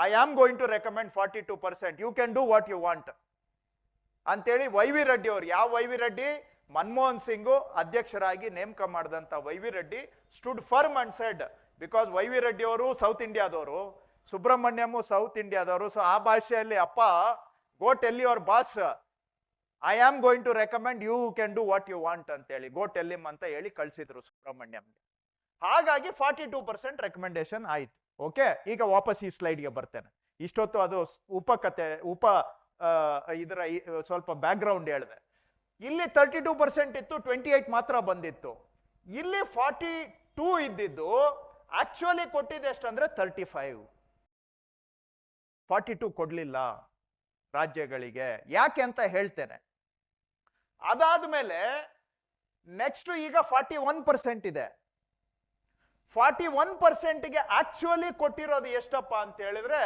I am going to recommend 42%, you can do what you want ಅಂತೇಳಿ YV ರೆಡ್ಡಿ ಅವರು. ಯಾವ YV ರೆಡ್ಡಿ? ಮನಮೋಹನ್ ಸಿಂಗು ಅಧ್ಯಕ್ಷರಾಗಿ ನೇಮಕ ಮಾಡಿದಂತ YV Reddy stood firm and shed, because YV Reddy ಅವರು ಸೌತ್ ಇಂಡಿಯಾದವರು, ಸುಬ್ರಹ್ಮಣ್ಯಂ ಸೌತ್ ಇಂಡಿಯಾದವರು. ಸೊ ಆ ಭಾಷೆಯಲ್ಲಿ, ಅಪ್ಪ, go tell your boss I am going to recommend, you can do what you want ಅಂತೇಳಿ ಗೋ ಟೆಲ್ ಹಿಮ್ ಅಂತ ಹೇಳಿ ಕಳಿಸಿದ್ರು ಸುಬ್ರಹ್ಮಣ್ಯಂಗೆ. ಹಾಗಾಗಿ 42% ರೆಕಮೆಂಡೇಶನ್ ಆಯ್ತು. ಓಕೆ, ಈಗ ವಾಪಸ್ ಈ ಸ್ಲೈಡ್ಗೆ ಬರ್ತೇನೆ. ಇಷ್ಟೊತ್ತು ಅದು ಇದರ ಸ್ವಲ್ಪ ಬ್ಯಾಕ್ ಗ್ರೌಂಡ್ ಹೇಳಿದೆ. ಇಲ್ಲಿ 32% ಇತ್ತು, 28 ಮಾತ್ರ ಬಂದಿತ್ತು. ಇಲ್ಲಿ 42 ಇದ್ದಿದ್ದು ಆಕ್ಚುಲಿ ಕೊಟ್ಟಿದೆ ಎಷ್ಟಂದ್ರೆ 35. 42 ಕೊಡ್ಲಿಲ್ಲ ರಾಜ್ಯಗಳಿಗೆ. ಯಾಕೆ ಅಂತ ಹೇಳ್ತೇನೆ. ಅದಾದ್ಮೇಲೆ ನೆಕ್ಸ್ಟ್ ಈಗ 41% ಇದೆ. 41%ಗೆ ಆಕ್ಚುಲಿ ಕೊಟ್ಟಿರೋದು ಎಷ್ಟಪ್ಪ ಅಂತ ಹೇಳಿದ್ರೆ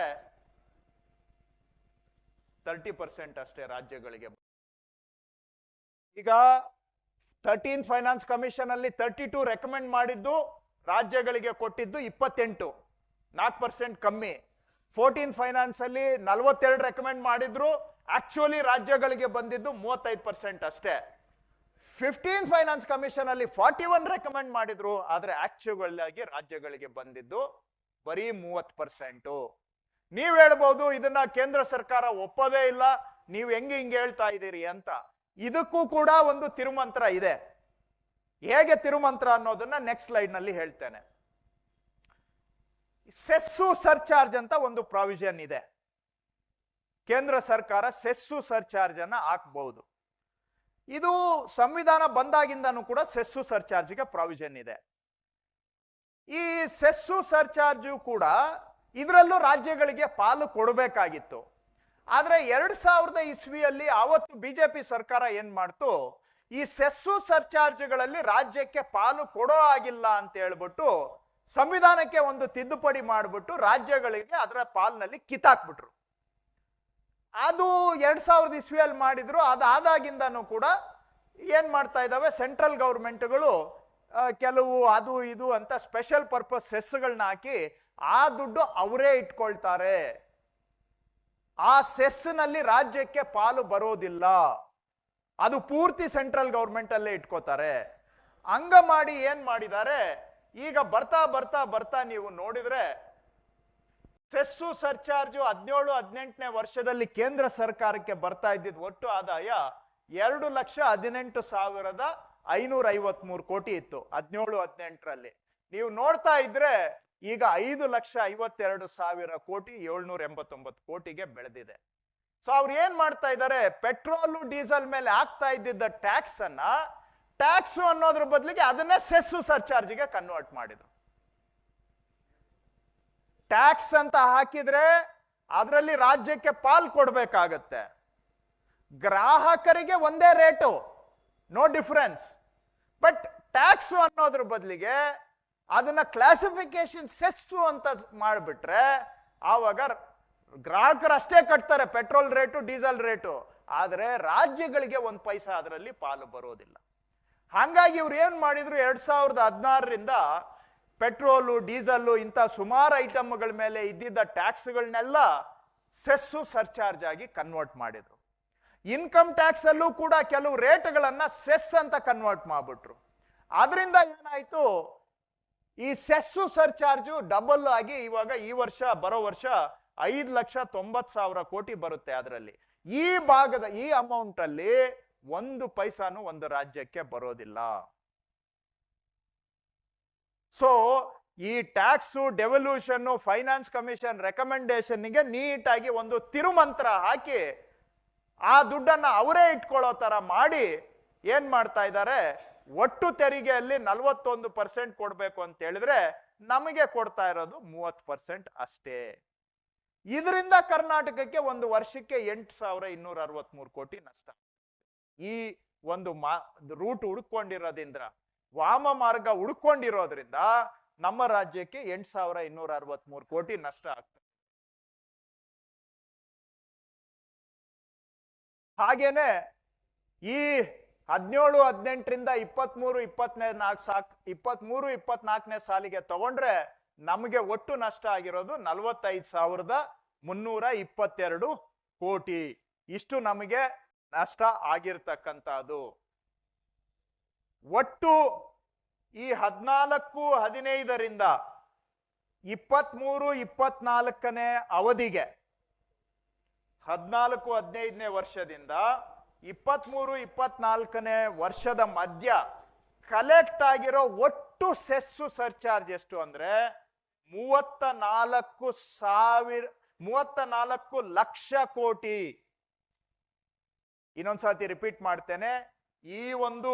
30% ಅಷ್ಟೇ ರಾಜ್ಯಗಳಿಗೆ. ಈಗ 13th ಫೈನಾನ್ಸ್ ಕಮಿಷನ್ ಅಲ್ಲಿ 32 ರೆಕಮೆಂಡ್ ಮಾಡಿದ್ದು, ರಾಜ್ಯಗಳಿಗೆ ಕೊಟ್ಟಿದ್ದು 28, 4% ಕಮ್ಮಿ. 14th ಫೈನಾನ್ಸ್ ಅಲ್ಲಿ 42 ರೆಕಮೆಂಡ್ ಮಾಡಿದ್ರು, ಆಕ್ಚುಲಿ ರಾಜ್ಯಗಳಿಗೆ ಬಂದಿದ್ದು 35% ಅಷ್ಟೇ. 15th ಫೈನಾನ್ಸ್ ಕಮಿಷನ್ ಅಲ್ಲಿ 41 ರೆಕಮೆಂಡ್ ಮಾಡಿದ್ರು, ಆದ್ರೆ ಆಕ್ಚುಯಲ್ ಆಗಿ ರಾಜ್ಯಗಳಿಗೆ ಬಂದಿದ್ದು ಬರೀ 30%. ನೀವ್ ಹೇಳ್ಬೋದು ಇದನ್ನ ಕೇಂದ್ರ ಸರ್ಕಾರ ಒಪ್ಪೋದೇ ಇಲ್ಲ, ನೀವು ಹಿಂಗೆ ಹೇಳ್ತಾ ಇದ್ದೀರಿ ಅಂತ. ಇದಕ್ಕೂ ಕೂಡ ಒಂದು ತಿರುಮಂತ್ರ ಇದೆ. ಹೇಗೆ ತಿರುಮಂತ್ರ ಅನ್ನೋದನ್ನ ನೆಕ್ಸ್ಟ್ ಸ್ಲೈಡ್ ನಲ್ಲಿ ಹೇಳ್ತೇನೆ. ಸೆಸ್ಸು ಸರ್ಚಾರ್ಜ್ ಅಂತ ಒಂದು ಪ್ರಾವಿಷನ್ ಇದೆ. ಕೇಂದ್ರ ಸರ್ಕಾರ ಸೆಸ್ಸು ಸರ್ಚಾರ್ಜ್ ಅನ್ನ ಹಾಕಬಹುದು. ಇದು ಸಂವಿಧಾನ ಬಂದಾಗಿಂದನೂ ಕೂಡ ಸೆಸ್ಸು ಸರ್ಚಾರ್ಜ್ಗೆ ಪ್ರಾವಿಷನ್ ಇದೆ. ಈ ಸೆಸ್ಸು ಸರ್ಚಾರ್ಜು ಕೂಡ ಇದರಲ್ಲೂ ರಾಜ್ಯಗಳಿಗೆ ಪಾಲು ಕೊಡಬೇಕಾಗಿತ್ತು. ಆದ್ರೆ 2000 ಇಸ್ವಿಯಲ್ಲಿ ಆವತ್ತು ಬಿಜೆಪಿ ಸರ್ಕಾರ ಏನ್ ಮಾಡ್ತು, ಈ ಸೆಸ್ಸು ಸರ್ಚಾರ್ಜ್ಗಳಲ್ಲಿ ರಾಜ್ಯಕ್ಕೆ ಪಾಲು ಕೊಡೋ ಆಗಿಲ್ಲ ಅಂತ ಹೇಳ್ಬಿಟ್ಟು ಸಂವಿಧಾನಕ್ಕೆ ಒಂದು ತಿದ್ದುಪಡಿ ಮಾಡಿಬಿಟ್ಟು ರಾಜ್ಯಗಳಿಗೆ ಅದರ ಪಾಲಿನಲ್ಲಿ ಕಿತ್ತಾಕ್ಬಿಟ್ರು. ಅದು 2000 ಇಸ್ವಿಯಲ್ಲಿ ಮಾಡಿದ್ರು. ಅದಾದಾಗಿಂದನೂ ಕೂಡ ಏನ್ ಮಾಡ್ತಾ ಇದ್ದಾವೆ, ಸೆಂಟ್ರಲ್ ಗೌರ್ಮೆಂಟ್ಗಳು ಕೆಲವು ಅದು ಇದು ಅಂತ ಸ್ಪೆಷಲ್ ಪರ್ಪಸ್ ಸೆಸ್ಗಳನ್ನ ಹಾಕಿ ಆ ದುಡ್ಡು ಅವರೇ ಇಟ್ಕೊಳ್ತಾರೆ. ಆ ಸೆಸ್ನಲ್ಲಿ ರಾಜ್ಯಕ್ಕೆ ಪಾಲು ಬರೋದಿಲ್ಲ, ಅದು ಪೂರ್ತಿ ಸೆಂಟ್ರಲ್ ಗೌರ್ಮೆಂಟ್ ಅಲ್ಲೇ ಇಟ್ಕೋತಾರೆ. ಹಂಗ ಮಾಡಿ ಏನ್ ಮಾಡಿದ್ದಾರೆ, ಈಗ ಬರ್ತಾ ಬರ್ತಾ ಬರ್ತಾ ನೀವು ನೋಡಿದ್ರೆ ಸೆಸ್ಸು ಸರ್ಚಾರ್ಜು 17-18ನೇ ವರ್ಷದಲ್ಲಿ ಕೇಂದ್ರ ಸರ್ಕಾರಕ್ಕೆ ಬರ್ತಾ ಇದ್ದಿದ್ದು ಒಟ್ಟು ಆದಾಯ 2,18,553 ಕೋಟಿ ಇತ್ತು 17-18ರಲ್ಲಿ. ನೀವು ನೋಡ್ತಾ ಇದ್ರೆ ಈಗ 5,52,789 ಕೋಟಿಗೆ ಬೆಳೆದಿದೆ. ಸೊ ಅವ್ರು ಏನ್ ಮಾಡ್ತಾ ಇದ್ದಾರೆ, ಪೆಟ್ರೋಲು ಡೀಸೆಲ್ ಮೇಲೆ ಆಗ್ತಾ ಇದ್ದಿದ್ದ ಟ್ಯಾಕ್ಸ್ ಅನ್ನ ಟ್ಯಾಕ್ಸ್ ಅನ್ನೋದ್ರ ಬದಲಿಗೆ ಅದನ್ನೇ ಸೆಸ್ಸು ಸರ್ಚಾರ್ಜ್ಗೆ ಕನ್ವರ್ಟ್ ಮಾಡಿದ್ರು. ಟ್ಯಾಕ್ಸ್ ಅಂತ ಹಾಕಿದ್ರೆ ಅದರಲ್ಲಿ ರಾಜ್ಯಕ್ಕೆ ಪಾಲ್ ಕೊಡ್ಬೇಕಾಗತ್ತೆ. ಗ್ರಾಹಕರಿಗೆ ಒಂದೇ rate, no difference. But tax ಅನ್ನೋದ್ರ ಬದಲಿಗೆ ಅದನ್ನ ಕ್ಲಾಸಿಫಿಕೇಶನ್ ಸೆಸ್ಸು ಅಂತ ಮಾಡಿಬಿಟ್ರೆ ಆವಾಗ ಗ್ರಾಹಕರು ಅಷ್ಟೇ ಕಟ್ತಾರೆ ಪೆಟ್ರೋಲ್ ರೇಟು ಡೀಸೆಲ್ ರೇಟು, ಆದ್ರೆ ರಾಜ್ಯಗಳಿಗೆ 1 ಪೈಸಾ ಅದರಲ್ಲಿ ಪಾಲು ಬರೋದಿಲ್ಲ. ಹಾಗಾಗಿ ಇವ್ರು ಏನ್ ಮಾಡಿದ್ರು, 2016ರಿಂದ ಪೆಟ್ರೋಲು ಡೀಸೆಲ್ಲು ಇಂಥ ಸುಮಾರು ಐಟಮ್ಗಳ ಮೇಲೆ ಇದ್ದಿದ್ದ ಟ್ಯಾಕ್ಸ್ಗಳನ್ನೆಲ್ಲ ಸೆಸ್ಸು ಸರ್ಚಾರ್ಜ್ ಆಗಿ ಕನ್ವರ್ಟ್ ಮಾಡಿದ್ರು. ಇನ್ಕಮ್ ಟ್ಯಾಕ್ಸ್ ಅಲ್ಲೂ ಕೂಡ ಕೆಲವು ರೇಟ್ಗಳನ್ನ ಸೆಸ್ ಅಂತ ಕನ್ವರ್ಟ್ ಮಾಡ್ಬಿಟ್ರು. ಅದರಿಂದ ಏನಾಯ್ತು, ಈ ಸೆಸ್ಸು ಸರ್ಚಾರ್ಜು ಡಬಲ್ ಆಗಿ ಇವಾಗ ಬರೋ ವರ್ಷ 5,90,000 ಕೋಟಿ ಬರುತ್ತೆ. ಅದರಲ್ಲಿ ಈ ಭಾಗದ ಈ ಅಮೌಂಟ್ ಅಲ್ಲಿ 1 ಪೈಸಾನು ಒಂದು ರಾಜ್ಯಕ್ಕೆ ಬರೋದಿಲ್ಲ. ಸೊ ಈ ಟ್ಯಾಕ್ಸು ಡೆವಲ್ಯೂಷನ್ ಫೈನಾನ್ಸ್ ಕಮಿಷನ್ ರೆಕಮೆಂಡೇಶನ್ಗೆ ನೀಟಾಗಿ ಒಂದು ತಿರುಮಂತ್ರ ಹಾಕಿ ಆ ದುಡ್ಡನ್ನ ಅವರೇ ಇಟ್ಕೊಳ್ಳೋ ತರ ಮಾಡಿ ಏನ್ ಮಾಡ್ತಾ ಇದ್ದಾರೆ, ಒಟ್ಟು ತೆರಿಗೆಯಲ್ಲಿ 41% ಕೊಡ್ಬೇಕು ಅಂತ ಹೇಳಿದ್ರೆ ನಮಗೆ ಕೊಡ್ತಾ ಇರೋದು 30% ಅಷ್ಟೇ. ಇದರಿಂದ ಕರ್ನಾಟಕಕ್ಕೆ ಒಂದು ವರ್ಷಕ್ಕೆ 8,263 ಕೋಟಿ ನಷ್ಟ. ಈ ಒಂದು ರೂಟ್ ಹುಡ್ಕೊಂಡಿರೋದ್ರಿಂದ, ವಾಮ ಮಾರ್ಗ ಹುಡ್ಕೊಂಡಿರೋದ್ರಿಂದ ನಮ್ಮ ರಾಜ್ಯಕ್ಕೆ 8,263 ಕೋಟಿ ನಷ್ಟ ಆಗ್ತದೆ. ಹಾಗೇನೆ ಈ 17-18ರಿಂದ 23-24ನೇ ಸಾಲಿಗೆ ತಗೊಂಡ್ರೆ ನಮಗೆ ಒಟ್ಟು ನಷ್ಟ ಆಗಿರೋದು 45,322 ಕೋಟಿ. ಇಷ್ಟು ನಮಗೆ ನಷ್ಟ ಆಗಿರ್ತಕ್ಕಂಥದ್ದು. ಒಟ್ಟು ಈ 14-15ರಿಂದ 23-24ನೇ ಅವಧಿಗೆ 14-15ನೇ ವರ್ಷದಿಂದ 23-24ನೇ ವರ್ಷದ ಮಧ್ಯ ಕಲೆಕ್ಟ್ ಆಗಿರೋ ಒಟ್ಟು ಸೆಸ್ಸು ಸರ್ಚಾರ್ಜ್ ಎಷ್ಟು ಅಂದ್ರೆ 34 ಲಕ್ಷ ಕೋಟಿ. ಇನ್ನೊಂದ್ಸತಿ ರಿಪೀಟ್ ಮಾಡ್ತೇನೆ, ಈ ಒಂದು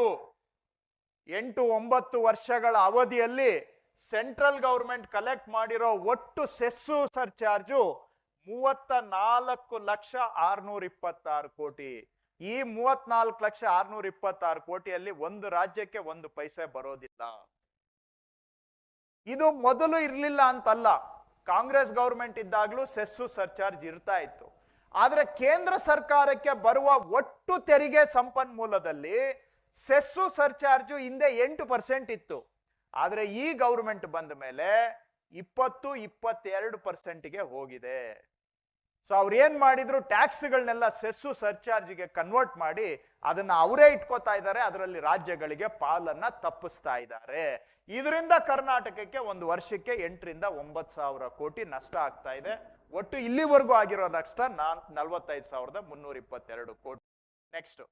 8-9 ವರ್ಷಗಳ ಅವಧಿಯಲ್ಲಿ ಸೆಂಟ್ರಲ್ ಗವರ್ಮೆಂಟ್ ಕಲೆಕ್ಟ್ ಮಾಡಿರೋ ಒಟ್ಟು ಸೆಸ್ಸು ಸರ್ಚಾರ್ಜು 34,626 ಕೋಟಿ. ಈ 34,626 ಕೋಟಿಯಲ್ಲಿ ಒಂದು ರಾಜ್ಯಕ್ಕೆ 1 ಪೈಸೆ ಬರೋದಿಲ್ಲ. ಇದು ಮೊದಲು ಇರ್ಲಿಲ್ಲ ಅಂತಲ್ಲ, ಕಾಂಗ್ರೆಸ್ ಗವರ್ಮೆಂಟ್ ಇದ್ದಾಗಲೂ ಸೆಸ್ಸು ಸರ್ಚಾರ್ಜ್ ಇರ್ತಾ ಇತ್ತು. ಆದ್ರೆ ಕೇಂದ್ರ ಸರ್ಕಾರಕ್ಕೆ ಬರುವ ಒಟ್ಟು ತೆರಿಗೆ ಸಂಪನ್ಮೂಲದಲ್ಲಿ ಸೆಸ್ಸು ಸರ್ಚಾರ್ಜು ಹಿಂದೆ 8% ಇತ್ತು. ಆದ್ರೆ ಈ ಗವರ್ಮೆಂಟ್ ಬಂದ ಮೇಲೆ 20-22%ಗೆ ಹೋಗಿದೆ. ಸೊ ಅವ್ರು ಏನ್ ಮಾಡಿದ್ರು, ಟ್ಯಾಕ್ಸ್ಗಳನ್ನೆಲ್ಲ ಸೆಸ್ಸು ಸರ್ಚಾರ್ಜ್ಗೆ ಕನ್ವರ್ಟ್ ಮಾಡಿ ಅದನ್ನ ಅವರೇ ಇಟ್ಕೋತಾ ಇದ್ದಾರೆ, ಅದರಲ್ಲಿ ರಾಜ್ಯಗಳಿಗೆ ಪಾಲನ್ನ ತಪ್ಪಿಸ್ತಾ ಇದ್ದಾರೆ. ಇದರಿಂದ ಕರ್ನಾಟಕಕ್ಕೆ ಒಂದು ವರ್ಷಕ್ಕೆ 8,000-9,000 ಕೋಟಿ ನಷ್ಟ ಆಗ್ತಾ ಇದೆ. ಒಟ್ಟು ಇಲ್ಲಿವರೆಗೂ ಆಗಿರೋ ನಷ್ಟ 45,322 ಕೋಟಿ. ನೆಕ್ಸ್ಟ್,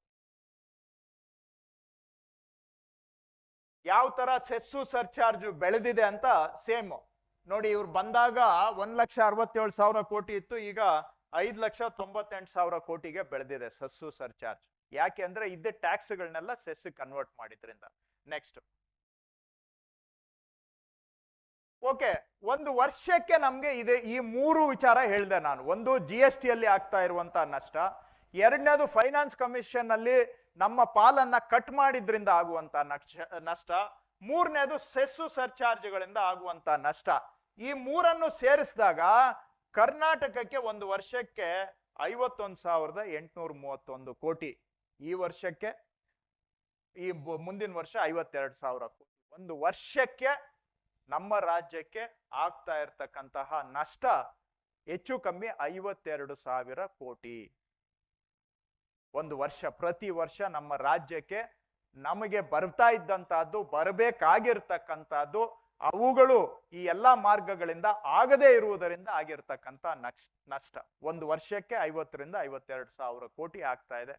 ಯಾವ ತರ ಸೆಸ್ಸು ಸರ್ಚಾರ್ಜ್ ಬೆಳೆದಿದೆ ಅಂತ ಸೇಮ್ ನೋಡಿ. ಇವ್ರು ಬಂದಾಗ 1,67,000 ಕೋಟಿ ಇತ್ತು, ಈಗ 5,98,000 ಕೋಟಿಗೆ ಬೆಳೆದಿದೆ ಸೆಸ್ಸು ಸರ್ಚಾರ್ಜ್. ಯಾಕೆ ಅಂದ್ರೆ ಇದ್ದ ಟ್ಯಾಕ್ಸ್ಗಳನ್ನೆಲ್ಲ ಸೆಸ್ ಕನ್ವರ್ಟ್ ಮಾಡಿದ್ರಿಂದ. ನೆಕ್ಸ್ಟ್, ಓಕೆ, ಒಂದು ವರ್ಷಕ್ಕೆ ನಮ್ಗೆ ಇದೆ ಈ 3 ವಿಚಾರ ಹೇಳಿದೆ ನಾನು. ಒಂದು GST ಅಲ್ಲಿ ಆಗ್ತಾ ಇರುವಂತ ನಷ್ಟ, ಎರಡನೇದು ಫೈನಾನ್ಸ್ ಕಮಿಷನ್ ಅಲ್ಲಿ ನಮ್ಮ ಪಾಲನ್ನ ಕಟ್ ಮಾಡಿದ್ರಿಂದ ಆಗುವಂತ ನಷ್ಟ, ಮೂರನೇದು ಸೆಸ್ಸು ಸರ್ಚಾರ್ಜ್ಗಳಿಂದ ಆಗುವಂತ ನಷ್ಟ. ಈ ಮೂರನ್ನು ಸೇರಿಸಿದಾಗ ಕರ್ನಾಟಕಕ್ಕೆ ಒಂದು ವರ್ಷಕ್ಕೆ 51,831 ಕೋಟಿ, ಈ ವರ್ಷಕ್ಕೆ ಈ ಮುಂದಿನ ವರ್ಷ 52,000 ಕೋಟಿ. ಒಂದು ವರ್ಷಕ್ಕೆ ನಮ್ಮ ರಾಜ್ಯಕ್ಕೆ ಆಗ್ತಾ ಇರ್ತಕ್ಕಂತಹ ನಷ್ಟ ಹೆಚ್ಚು ಕಮ್ಮಿ 52,000 ಕೋಟಿ. ಒಂದು ವರ್ಷ, ಪ್ರತಿ ವರ್ಷ ನಮ್ಮ ರಾಜ್ಯಕ್ಕೆ ನಮಗೆ ಬರ್ತಾ ಇದ್ದಂತಹದ್ದು, ಬರಬೇಕಾಗಿರ್ತಕ್ಕಂಥದ್ದು, ಅವುಗಳು ಈ ಎಲ್ಲಾ ಮಾರ್ಗಗಳಿಂದ ಆಗದೇ ಇರುವುದರಿಂದ ಆಗಿರ್ತಕ್ಕಂಥ ನಷ್ಟ ಒಂದು ವರ್ಷಕ್ಕೆ 50,000 ರಿಂದ 52,000 ಕೋಟಿ ಆಗ್ತಾ ಇದೆ.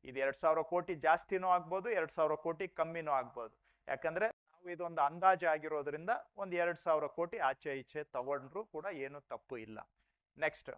ಇದು 2,000 ಕೋಟಿ ಜಾಸ್ತಿನೂ ಆಗ್ಬೋದು, 2,000 ಕೋಟಿ ಕಮ್ಮಿನೂ ಆಗ್ಬೋದು. ಯಾಕಂದ್ರೆ ನಾವು ಇದೊಂದು ಅಂದಾಜು ಆಗಿರೋದ್ರಿಂದ ಒಂದು 2,000 ಕೋಟಿ ಆಚೆ ಈಚೆ ತಗೊಂಡ್ರು ಕೂಡ ಏನು ತಪ್ಪು ಇಲ್ಲ. ನೆಕ್ಸ್ಟ್,